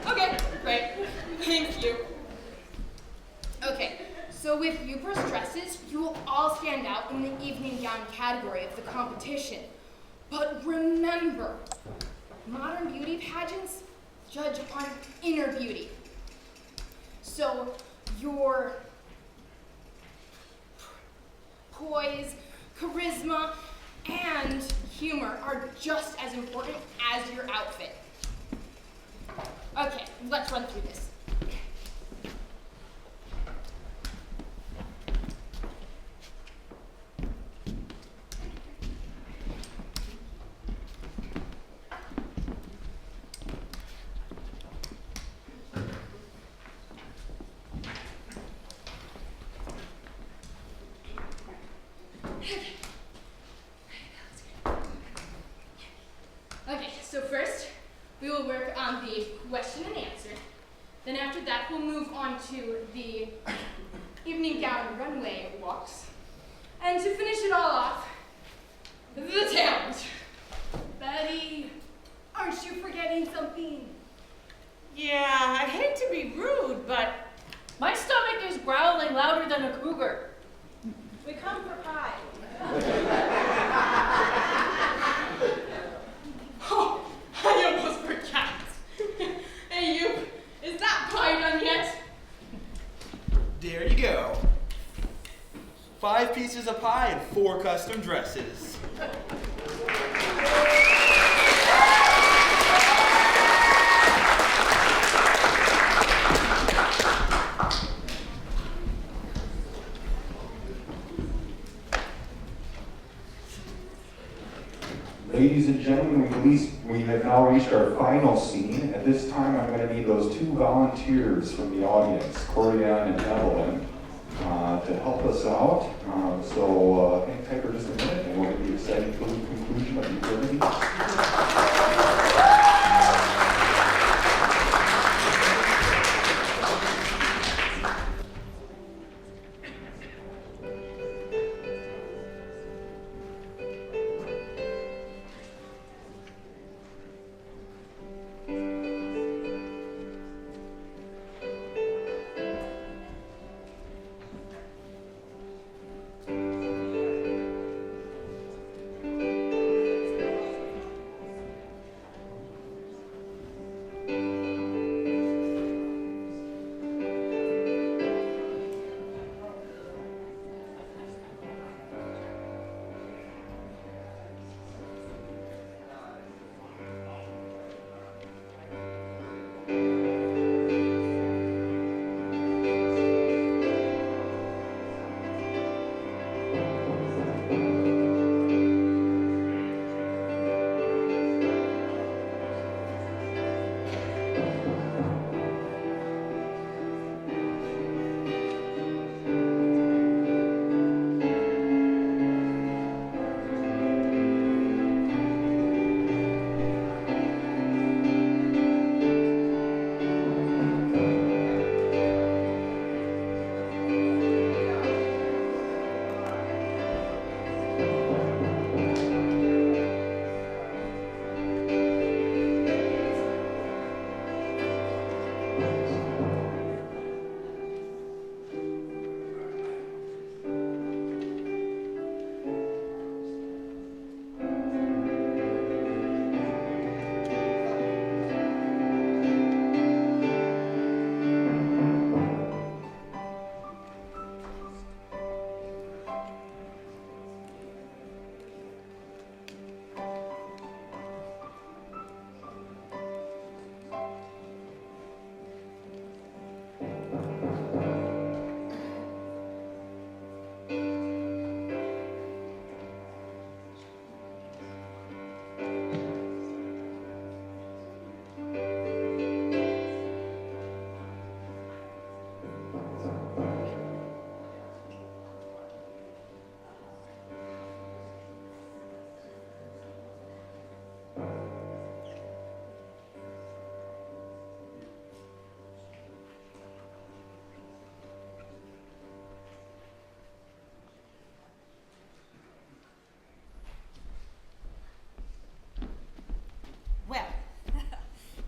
Okay, great. Thank you. Okay, so with Yooper's dresses, you will all stand out in the evening gown category of the competition. But remember, modern beauty pageants judge on inner beauty. So your poise, charisma, and humor are just as important as your outfit. Okay, let's run through this. Okay, so first we will work on the question and answer. Then after that we'll move on to the evening gown runway walks. And to finish it all off, the talent. Betty, aren't you forgetting something? Yeah, I hate to be rude, but my stomach is growling louder than a cougar. We come for pie. Oh, I almost forgot. Hey, Yoop, is that pie done yet? There you go. 5 pieces of pie and 4 custom dresses. Ladies and gentlemen, we have now reached our final scene. At this time, I'm going to need those 2 volunteers from the audience, Corianne and Evelyn, to help us out. So hang tight for just a minute, and we'll get the exciting conclusion of the activity.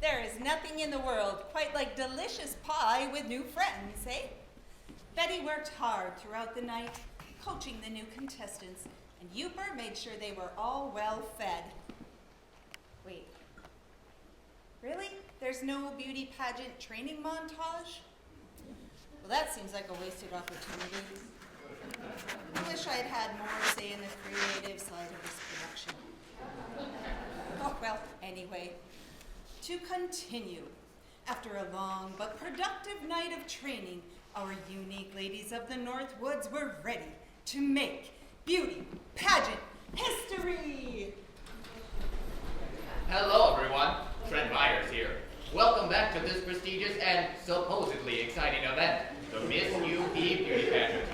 There is nothing in the world quite like delicious pie with new friends, eh? Betty worked hard throughout the night, coaching the new contestants, and Yooper made sure they were all well fed. Wait, really? There's no beauty pageant training montage? Well, that seems like a wasted opportunity. I wish I'd had more say in the creative side of this production. Oh, well, anyway, to continue. After a long but productive night of training, our unique ladies of the North Woods were ready to make beauty pageant history. Hello, everyone. Trent Myers here. Welcome back to this prestigious and supposedly exciting event, the Miss UP Beauty Pageant.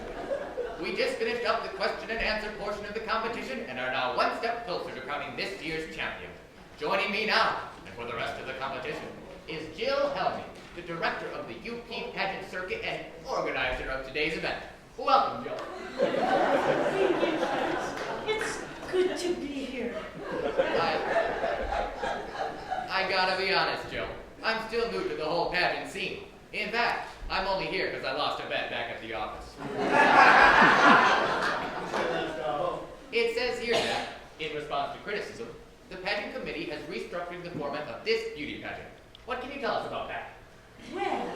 We just finished up the question and answer portion of the competition and are now one step closer to crowning this year's champion. Joining me now, and for the rest of the competition, is Jill Helmy, the director of the UP Pageant Circuit and organizer of today's event. Welcome, Jill. Thank you, Trent. It's good to be here. I gotta be honest, Jill. I'm still new to the whole pageant scene. In fact, I'm only here because I lost a bet back at the office. It says here that, in response to criticism, the pageant committee has restructured the format of this beauty pageant. What can you tell us about that? Well,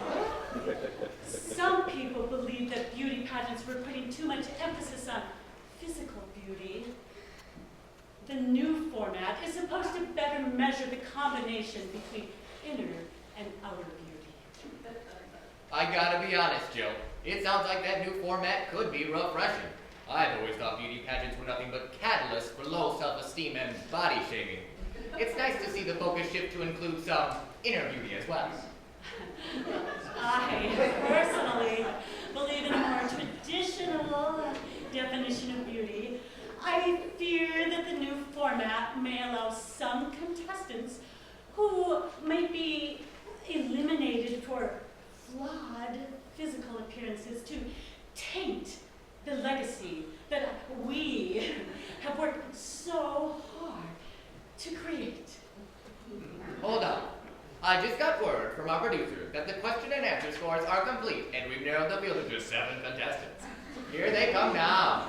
some people believe that beauty pageants were putting too much emphasis on physical beauty. The new format is supposed to better measure the combination between inner and outer beauty. I gotta be honest, Jill. It sounds like that new format could be refreshing. I've always thought beauty pageants were nothing but catalysts for low self-esteem and body shaming. It's nice to see the focus shift to include some inner beauty as well. I personally believe in a more traditional definition of beauty. I fear that the new format may allow some contestants who might be eliminated for flawed physical appearances to taint the legacy that we have worked so hard to create. Hold on. I just got word from our producer that the question and answer scores are complete, and we've narrowed the field to just 7 contestants. Here they come now.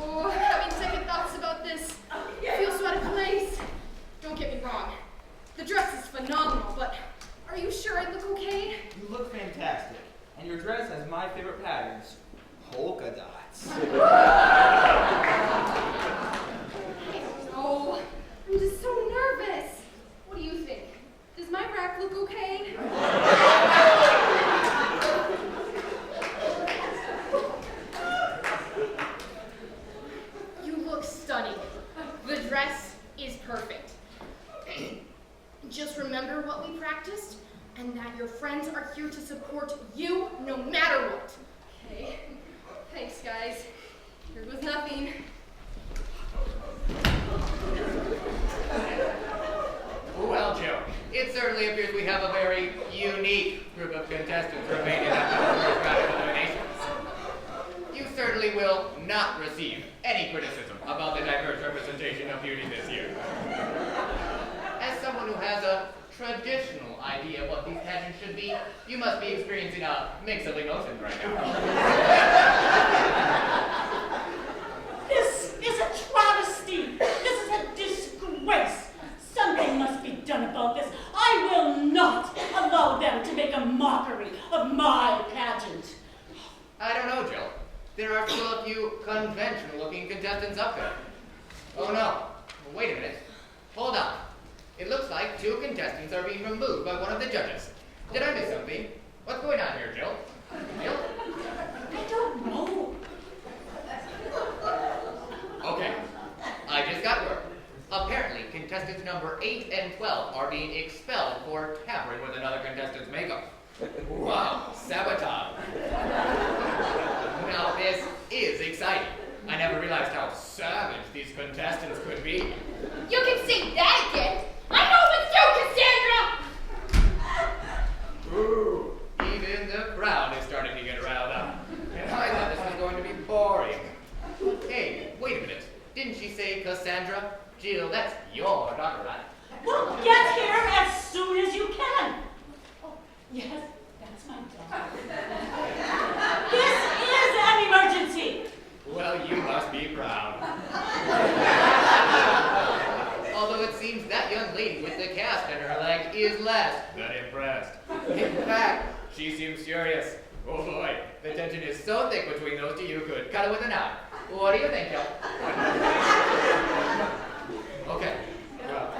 Oh, having second thoughts about this. I feel so out of place. Don't get me wrong. The dress is phenomenal, but are you sure I look okay? You look fantastic, and your dress has my favorite patterns, polka dots. I don't know. I'm just so nervous. What do you think? Does my rack look okay? You look stunning. The dress is perfect. Just remember what we practiced, and that your friends are here to support you no matter what. Okay. Thanks, guys. Here was nothing. Well, Joe, it certainly appears we have a very unique group of contestants remaining after the first round of eliminations. You certainly will not receive any criticism about the diverse representation of beauty this year. As someone who has a traditional idea of what these pageants should be, you must be experiencing a mix of emotions right now. This is a travesty. This is a disgrace. Something must be done about this. I will not allow them to make a mockery of my pageant. I don't know, Jill. There are still a few conventional-looking contestants up there. Oh no. Wait a minute. Hold on. It looks like 2 contestants are being removed by one of the judges. Did I miss something? What's going on here, Jill? Jill? I don't know. Okay. I just got word. Apparently, contestants number 8 and 12 are being expelled for tampering with another contestant's makeup. Wow, sabotage. Now, this is exciting. I never realized how savage these contestants could be. You can say that again. I know it's you, Cassandra! Ooh, even the crowd is starting to get riled up. And I thought this was going to be boring. Hey, wait a minute. Did Didn't she say Cassandra? Jill, that's your daughter, right? Well, get here as soon as you can. Oh, yes, that's my daughter. This is an emergency. Well, you must be proud. Although it seems that young lady with the cast in her leg is less than impressed. In fact, she seems furious. Oh boy, the tension is so thick between those two you could cut it with a knife. What do you think, Joe? Okay, well,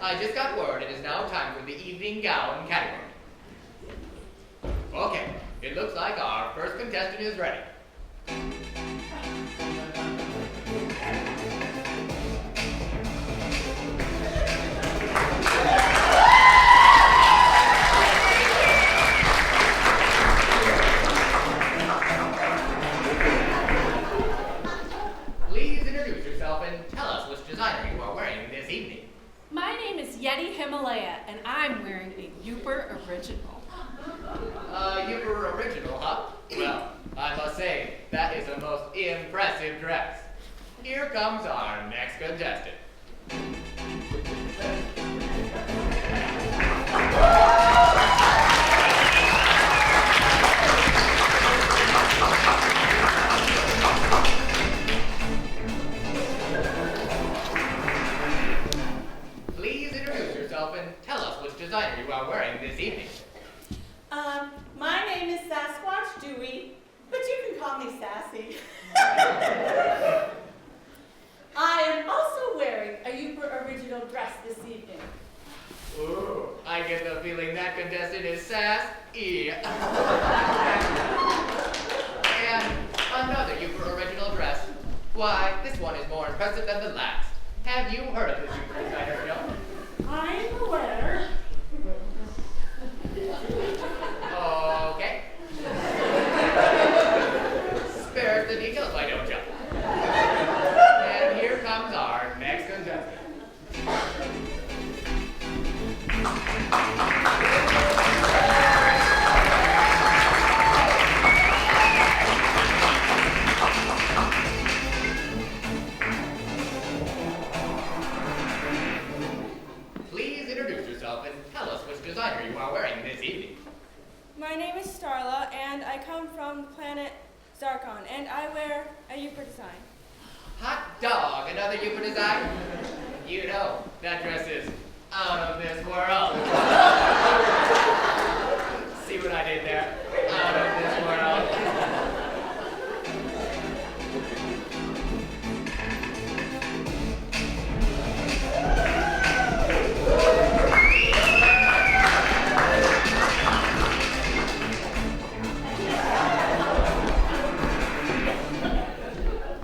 I just got word it is now time for the evening gown category. Okay, it looks like our first contestant is ready. Please introduce yourself and tell us which designer you are wearing this evening. My name is Yeti Himalaya, and I'm wearing a Yooper original. Yooper original, huh? Well, I must say, that is a most impressive dress. Here comes our next contestant. Please introduce yourself and tell us which designer you are wearing this evening. My name is Sasquatch Dewey, but you can call me Sassy. I am also wearing a Yooper original dress this evening. Ooh, I get the feeling that contestant is Sass-E. And another Yooper original dress. Why, this one is more impressive than the last. Have you heard of this Yooper designer, Joe? I'm aware. Okay. Spare us the details, why don't you? And here comes our next contestant. Please introduce yourself and tell us which designer you are wearing this evening. My name is Starla, and I come from the planet Zarkon, and I wear a Yooper design. Hot dog, another Yooper design? You know, that dress is out of this world. See what I did there? Out of this world.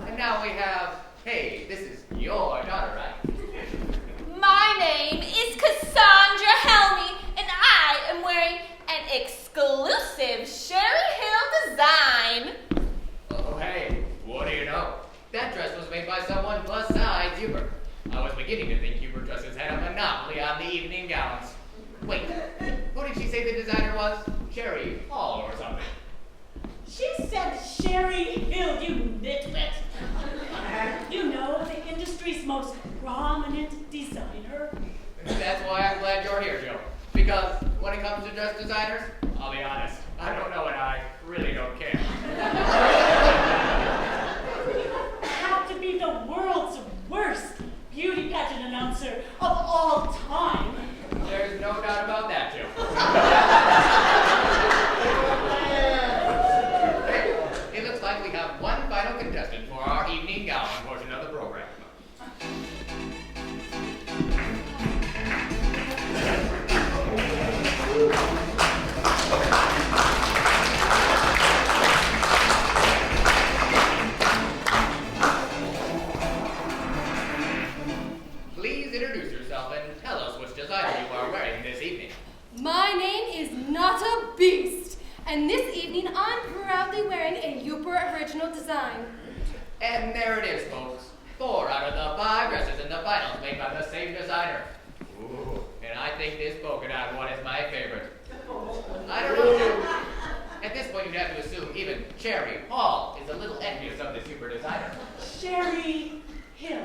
And now we have, hey, this is your daughter, right? My name is Cassandra Helmy, and I am wearing an exclusive Sherry Hill design. Oh, hey, what do you know? That dress was made by someone besides Yooper. I was beginning to think Yooper dresses had a monopoly on the evening gowns. Wait, who did she say the designer was? Sherry Hall or something? She said Sherry Hill, you nitwit. You know, the industry's most prominent designer. That's why I'm glad you're here, Joe. Because when it comes to dress designers, I'll be honest, I don't know and I really don't care. You have to be the world's worst beauty pageant announcer of all time. There's no doubt about that, Joe. It looks like we have one final contestant for our evening gown portion of the program. Please introduce yourself and tell us which designer you are wearing this evening. My name is Nata Beast, and this evening I'm proudly wearing a Yooper original design. And there it is, folks. 4 out of the 5 dresses in the finals made by the same designer. Ooh, and I think this polka dot one is my favorite. I don't know. At this point, you'd have to assume even Cherry Hall is a little envious of this Yooper designer. Sherry Hill.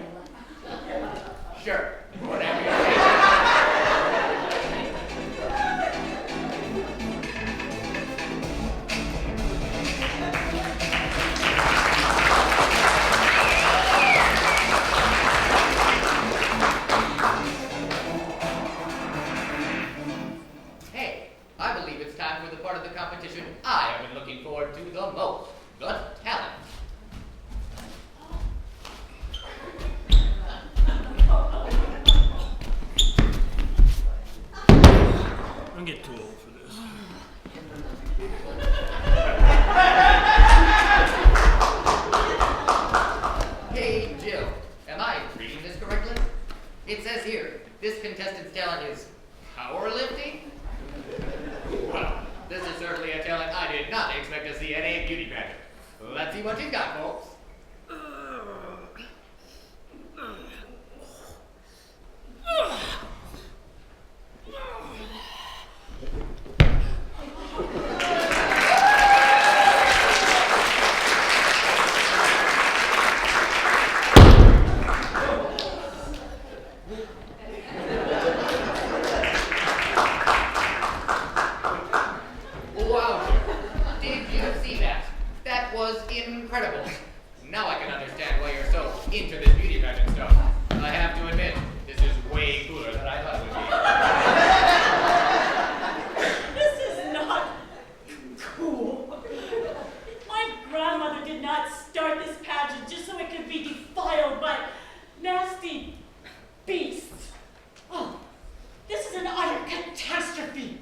Sure, whatever you say. Hey, I believe it's time for the part of the competition I have been looking forward to the most, the talent. I'm getting too old for this. Hey, Jill, am I reading this correctly? It says here, this contestant's talent is powerlifting? Well, this is certainly a talent I did not expect to see at a beauty pageant. Let's see what she's got, folks. Wow, did you see that? That was incredible. Now I can understand why you're so into this beauty pageant stuff. I have to admit, this is way cooler than I thought it would be. This is not cool. My grandmother did not start this pageant just so it could be defiled by nasty beasts. Oh, this is an utter catastrophe.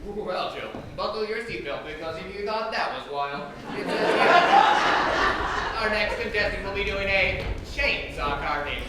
Well, Jill, buckle your seatbelt because if you thought that was wild, it says here. Our next contestant will be doing a chainsaw carving.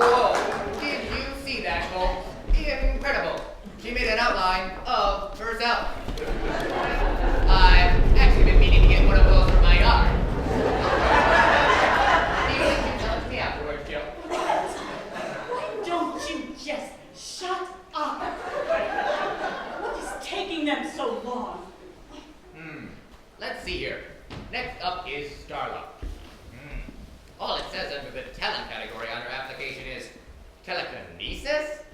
Whoa, did you see that, folks? Incredible. She made an outline of herself. I've actually been meaning to get one of those for my yard. You can tell me afterwards, Jill. Why don't you just shut up? What is taking them so long? Let's see here. Next up is Starla. All it says under the talent category on her application is telekinesis?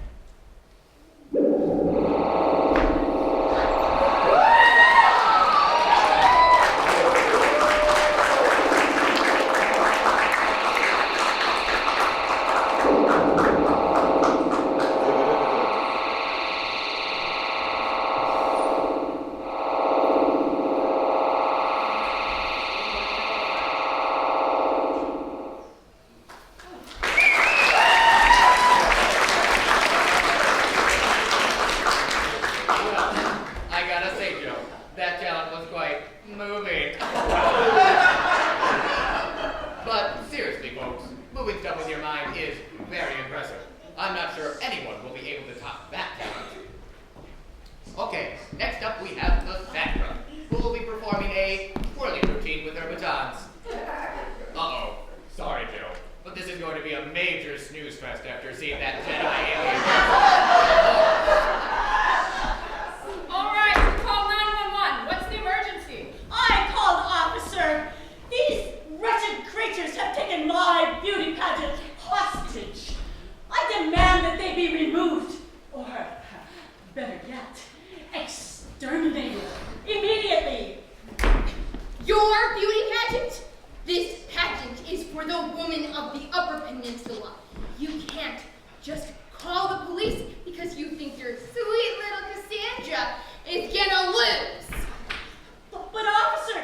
But officer,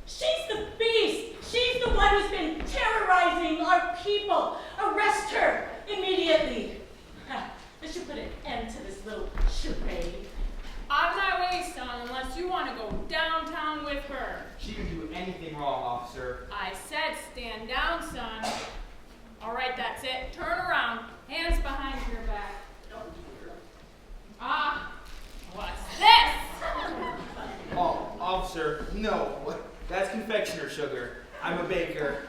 she's the beast. She's anything wrong, officer. I said stand down, son. All right, that's it. Turn around. Hands behind your back. Ah, what's this? Oh, officer, no. That's confectioner sugar. I'm a baker.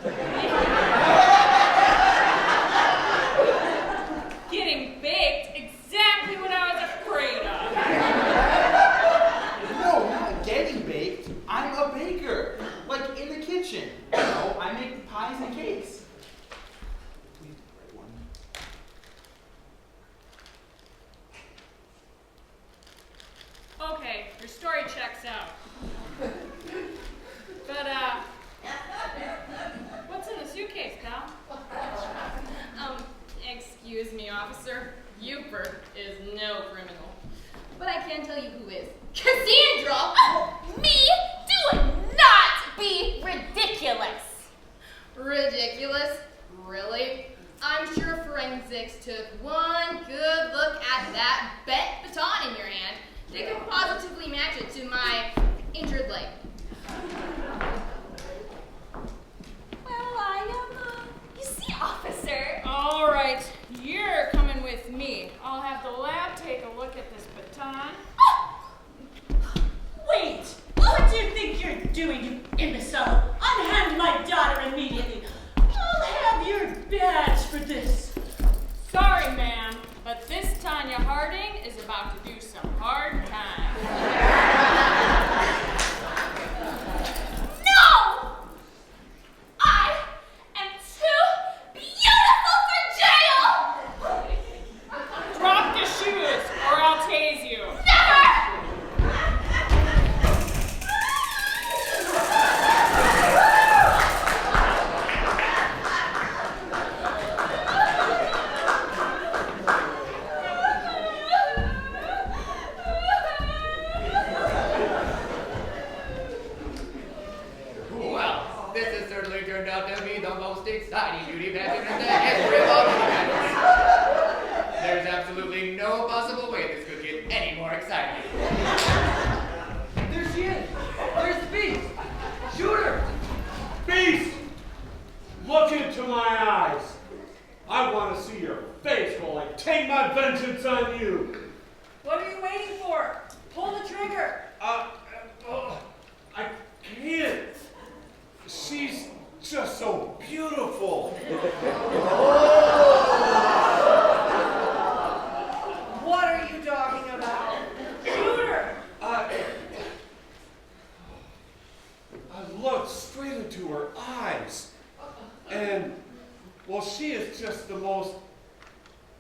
Getting baked, exactly what I was afraid of. No, not getting baked. I'm a baker. Like in the kitchen. You know, I make pies and cakes. Okay, your story checks out. But, what's in the suitcase, pal? Excuse me, officer. Yooper is no criminal. But I can tell you who is. Cassandra! Me? Do not be ridiculous! Ridiculous? Really? I'm sure forensics took one good look at that bent baton in your hand. They could positively match it to my injured leg. Well, you see, officer. All right, you're coming with me. I'll have the lab take a look at this baton. Wait! What do you think you're doing, you imbecile? Unhand my daughter immediately. I'll have your badge for this. Sorry, ma'am, but this Tanya Harding is about to do some hard time. No! I am too beautiful for jail! Drop your shoes, or I'll tase you. Never! Well, this has certainly turned out to be the most exciting beauty pageant in the history of all beauty pageants. There's absolutely no possible way this could get any more exciting. There she is. There's the beast. Shoot her. Beast, look into my eyes. I want to see your face while I take my vengeance on you. What are you waiting for? Pull the trigger. I can't. She's just so beautiful. What are you talking about? Shoot her. I looked straight into her eyes, and, well, she is just the most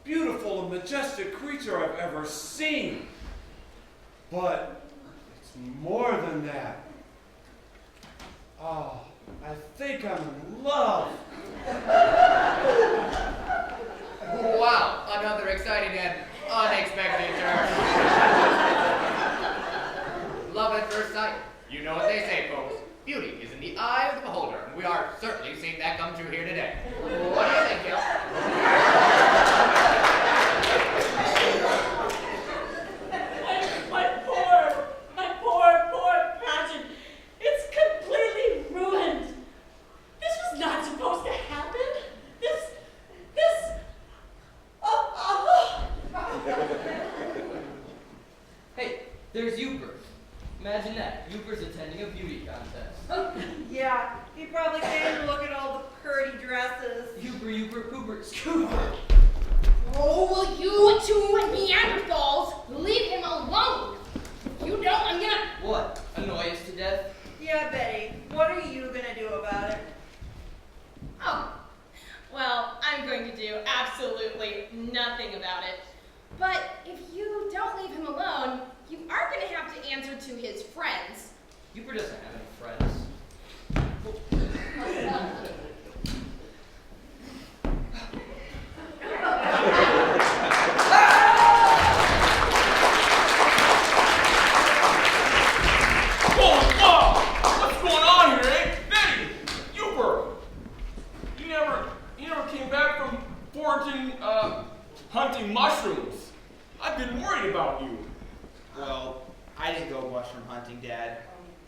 beautiful and majestic creature I've ever seen. But it's more than that. Oh, I think I'm in love. Wow, another exciting and unexpected turn. Love at first sight. You know what they say, folks. Beauty is in the eye of the beholder, and we are certainly seeing that come true here today. What do you think, Gil? My poor pageant. It's completely ruined. This was not supposed to happen. Hey, there's Yooper. Imagine that. Yooper's attending a beauty contest. Yeah, he probably came to look at all the pretty dresses. Yooper, pooper, scooper. Oh, will you two Neanderthals leave him alone? If you don't, I'm gonna... What? Annoy us to death? Yeah, Betty, what are you gonna do about it? Oh, well, I'm going to do absolutely nothing about it. But if you don't leave him alone, you are going to have to answer to his friends. Yooper doesn't have any friends. What's going on here, eh? Betty! Yooper! You never came back from foraging, hunting mushrooms. I've been worried about you. Well, I didn't go mushroom hunting, Dad.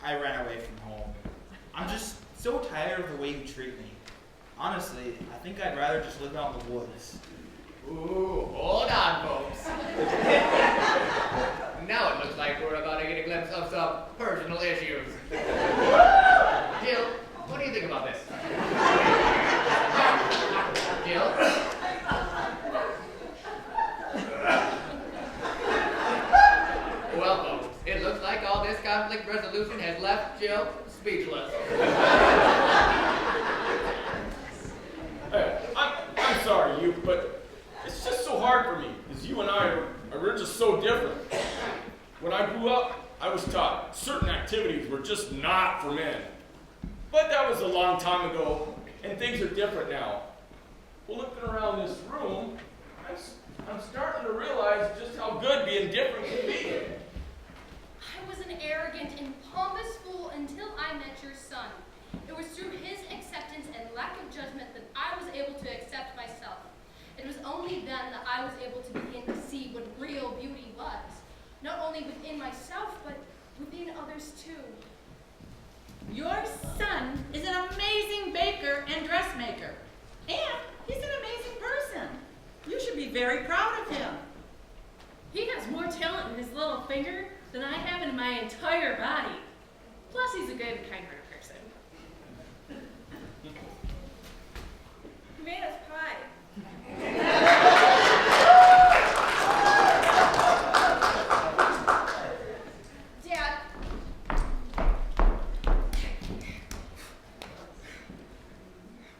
I ran away from home. tired of the way you treat me. Honestly, I think I'd rather just live out in the woods. Ooh, hold on, folks. Now it looks like we're about to get a glimpse of some personal issues. Jill, what do you think about this? Jill? Well, folks, it looks like all this conflict resolution has left Jill speechless. Hey, I'm sorry, you, but it's just so hard for me, because you and we're just so different. When I grew up, I was taught certain activities were just not for men. But that was a long time ago, and things are different now. Well, looking around this room, I'm starting to realize just how good being different can be. I was an arrogant and pompous fool until I met your son. It was through his acceptance and lack of judgment that I was able to accept myself. It was only then that I was able to begin to see what real beauty was. Not only within myself, but within others too. Your son is an amazing baker and dressmaker. And he's an amazing person. You should be very proud of him. He has more talent in his little finger than I have in my entire body. Plus, he's a good and kind-hearted person. He made us pie. Dad,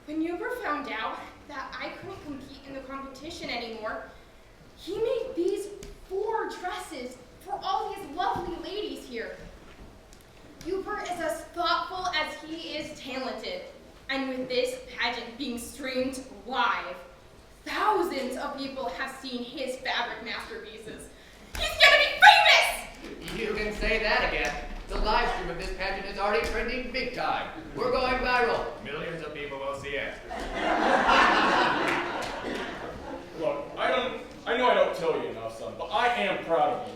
when Yooper found out that I couldn't compete in the competition anymore, he made these 4 dresses for all these lovely ladies here. Yooper is as thoughtful as he is talented, and with this pageant being streamed live, thousands of people have seen his fabric masterpieces. He's gonna be famous! You can say that again. The live stream of this pageant is already trending big time. We're going viral. Millions of people will see it. Look, I know I don't tell you enough, son, but I am proud of you.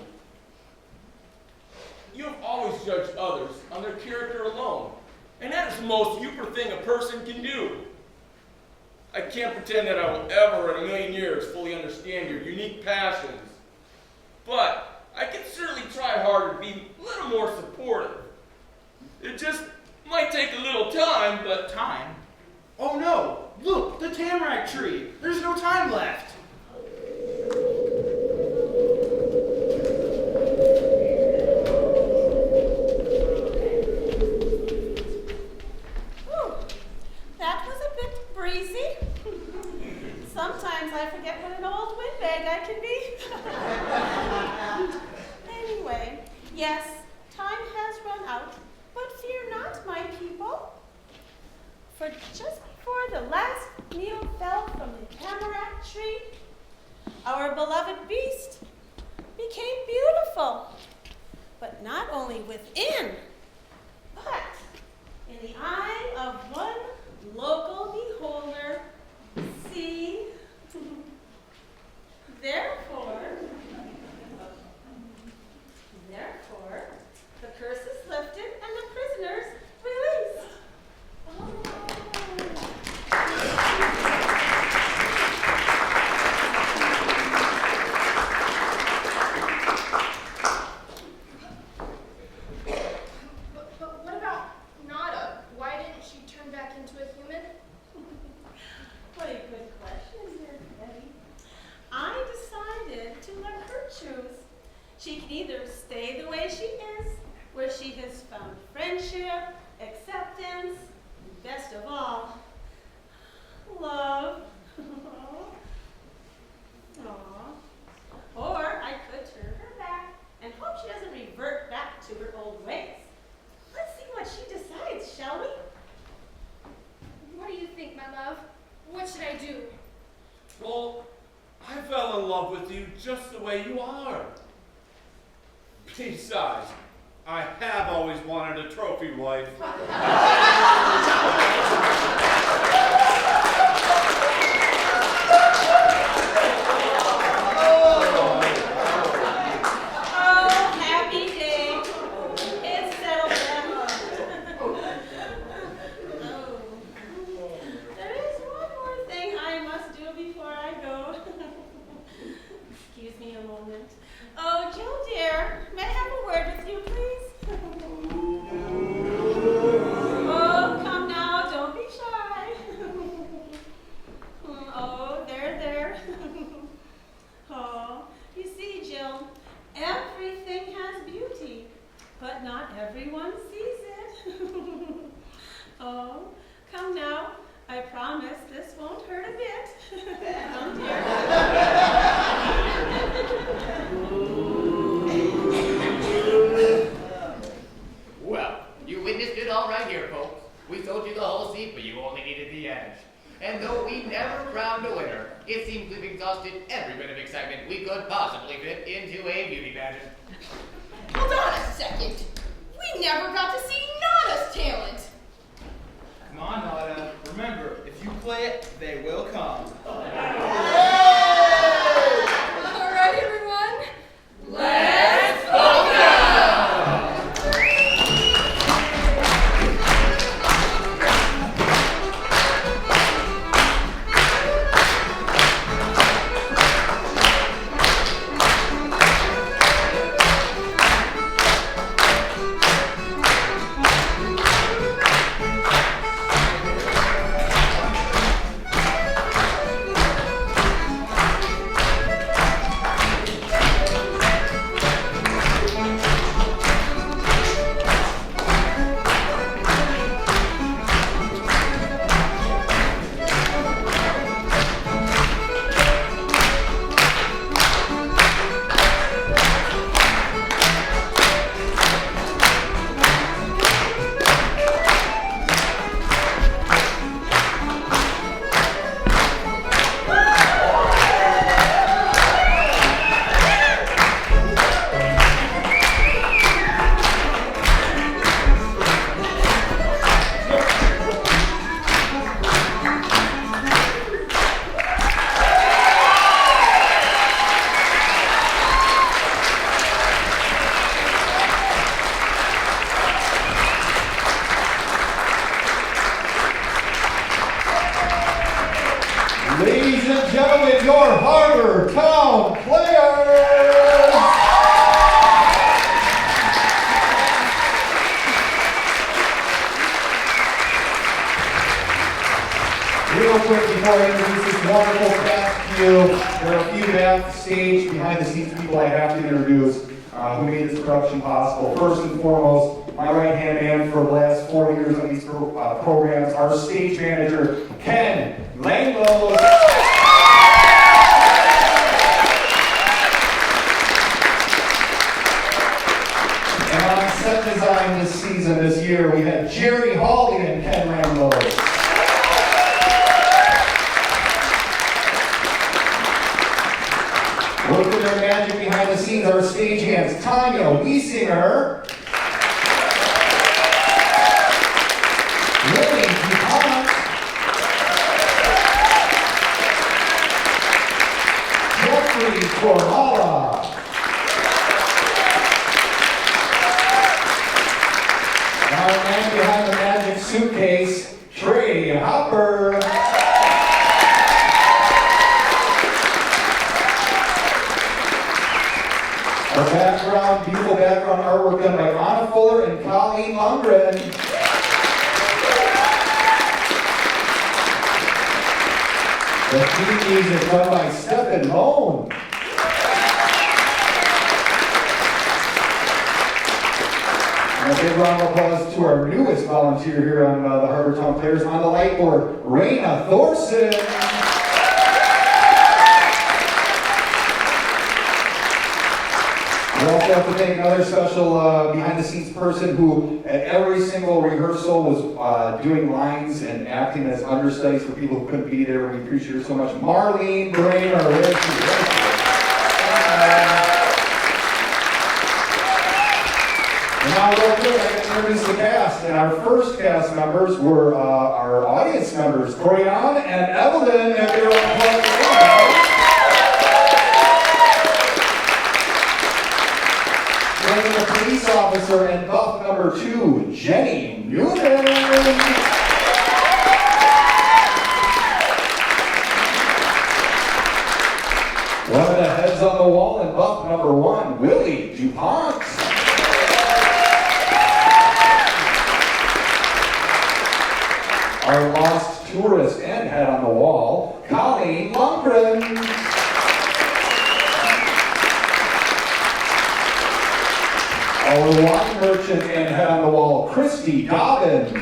You've always judged others on their character alone, and that is the most Yooper thing a person can do. I can't pretend that I will ever in a million years fully understand your unique passions, but I can certainly try harder to be a little more supportive. It just might take a little time, but... Time? Oh no! Look, the tamarack tree! There's no time left! Whew, that was a bit breezy. Sometimes I forget what an old windbag I can be. Anyway, yes, time has run out, but fear not, my people. For just before the last needle fell from the tamarack tree, our beloved beast became beautiful. But not only within, but in the eye of one local beholder. See? Therefore, the curse is lifted and the prisoners released. But what about Nada? Why didn't she turn back into a human? What a good question, dear Betty. I decided to let her choose. She can either stay the way she is, where she has found friendship, acceptance, and best of all, love. Aww. Or I could turn her back and hope she doesn't revert back to her old ways. Let's see what she decides, shall we? What do you think, my love? What should I do? Well, I fell in love with you just the way you are. Besides, I have always wanted a trophy wife. Oh, happy day. It's settled down. Oh, showed you the whole seat, but you only needed the edge. And though we never crowned a winner, it seems we've exhausted every bit of excitement we could possibly fit into a beauty pageant. Hold on a second. We never got to see Nada's talent. Come on, Nada. Remember, if you play it, they will come. All right, everyone. Let's polka! Ladies and gentlemen, your Harbor Town players! Real quick before I introduce this wonderful cast to you, there are a few backstage, behind the scenes people I have to introduce who made this production possible. First and foremost, my right-hand man for the last 4 years on these programs, our stage manager, Ken Langlow. And on set design this year, we had Jerry Hawley and Ken Langlow. Working their magic behind the scenes, our stagehands, Tanya Wiesinger, Lily DuPont, Jeffrey Corhala, and our man behind the magic suitcase, Trey Hopper. Our background, beautiful background artwork done by Anna Fuller and Colleen Lundgren. The theme music done by Stephen Moan. And a big round of applause to our newest volunteer here on the Harbor Town Players on the light board, Raina Thorson. We also have to thank another special behind-the-scenes person who, at every single rehearsal, was doing lines and acting as understudies for people who couldn't be there. We appreciate her so much. Marlene Bramer. And now, real quick, I can introduce the cast. And our first cast members were our audience members, Corianne and Evelyn, at their own. The police officer and buff number 2, Jenny Newman. One of the heads on the wall and buff number 1, Willie DuPont. Our lost tourist and head on the wall, Colleen Lundgren. Our wine merchant and head on the wall, Christy Dobbins.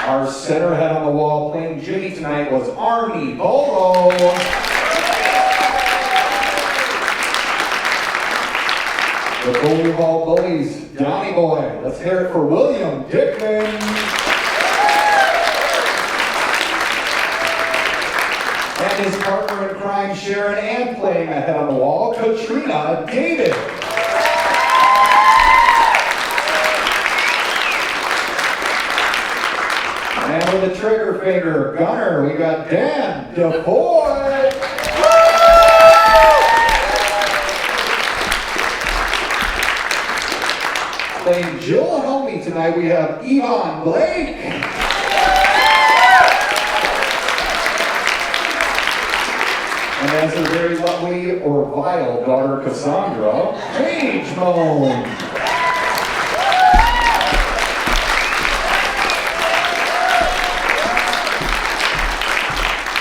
Our center head on the wall playing Jimmy tonight was Arnie Bolo. The Bully of all bullies, Donnie Boy. Let's hear it for William Dickman. And his partner in crime, Sharon Ann, playing ahead on the wall, Katrina David. And with a trigger finger, gunner, we got Dan DeFoy. Playing Jill Helmy tonight, we have Yvonne Blake. And as her very lovely or vile daughter, Cassandra, Paige Moan.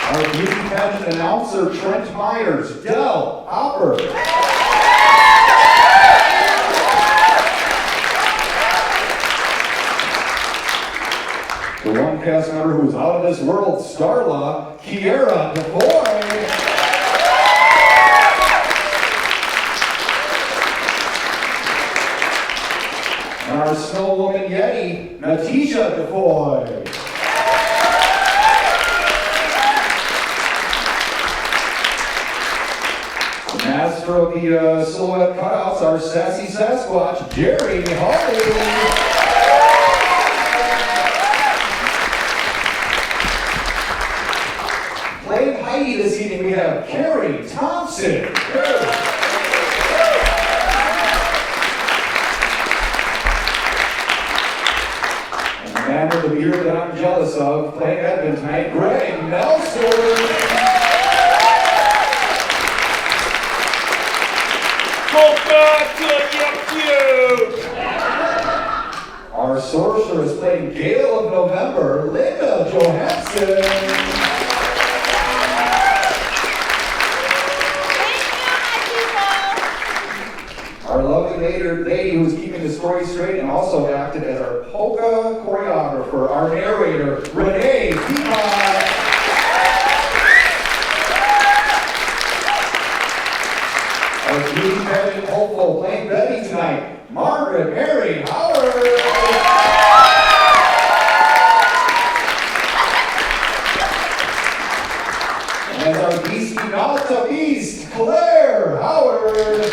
Our beauty pageant announcer, Trent Myers, Del Hopper. The one cast member who's out of this world, Starla, Kiera DeFoy. And our snow woman Yeti, Natisha DeFoy. The master of the silhouette cutouts, our sassy Sasquatch, Jerry Hawley. Playing Heidi this evening, we have Carrie Thompson. And the man with the beard that I'm jealous of, playing Edmund tonight, Greg Nelson. Our sorcerer is playing Gale of November, Linda Johansson. Our lovely lady who's keeping the story straight and also acted as our polka choreographer, our narrator, Renee Peapod. Our beauty pageant hopeful playing Betty tonight, Margaret Mary Howard. And our beastie Nauta Beast, Claire Howard.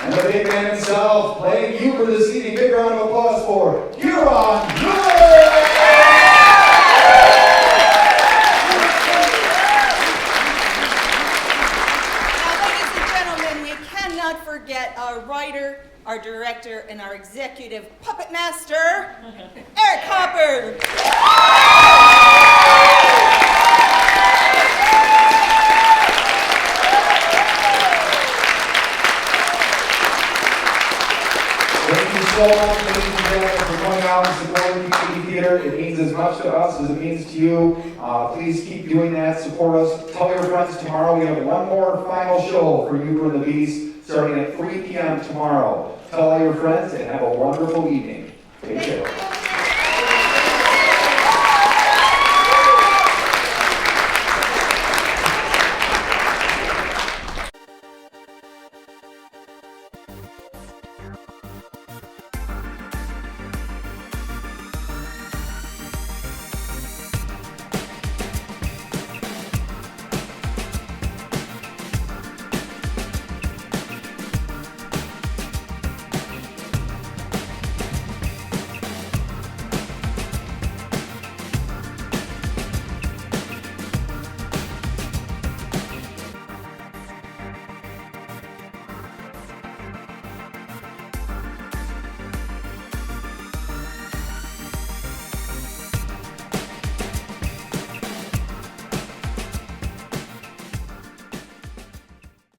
And the big man himself, playing Yooper this evening. Big round of applause for Huron Yooper! Forget our writer, our director, and our executive puppet master, Eric Hopper. Thank you so much, ladies and gentlemen, for coming out and supporting community theater. It means as much to us as it means to you. Please keep doing that. Support us. Tell your friends tomorrow. We have one more final show for Yooper and the Beast, starting at 3 p.m. tomorrow. Tell all your friends and have a wonderful evening. Take care.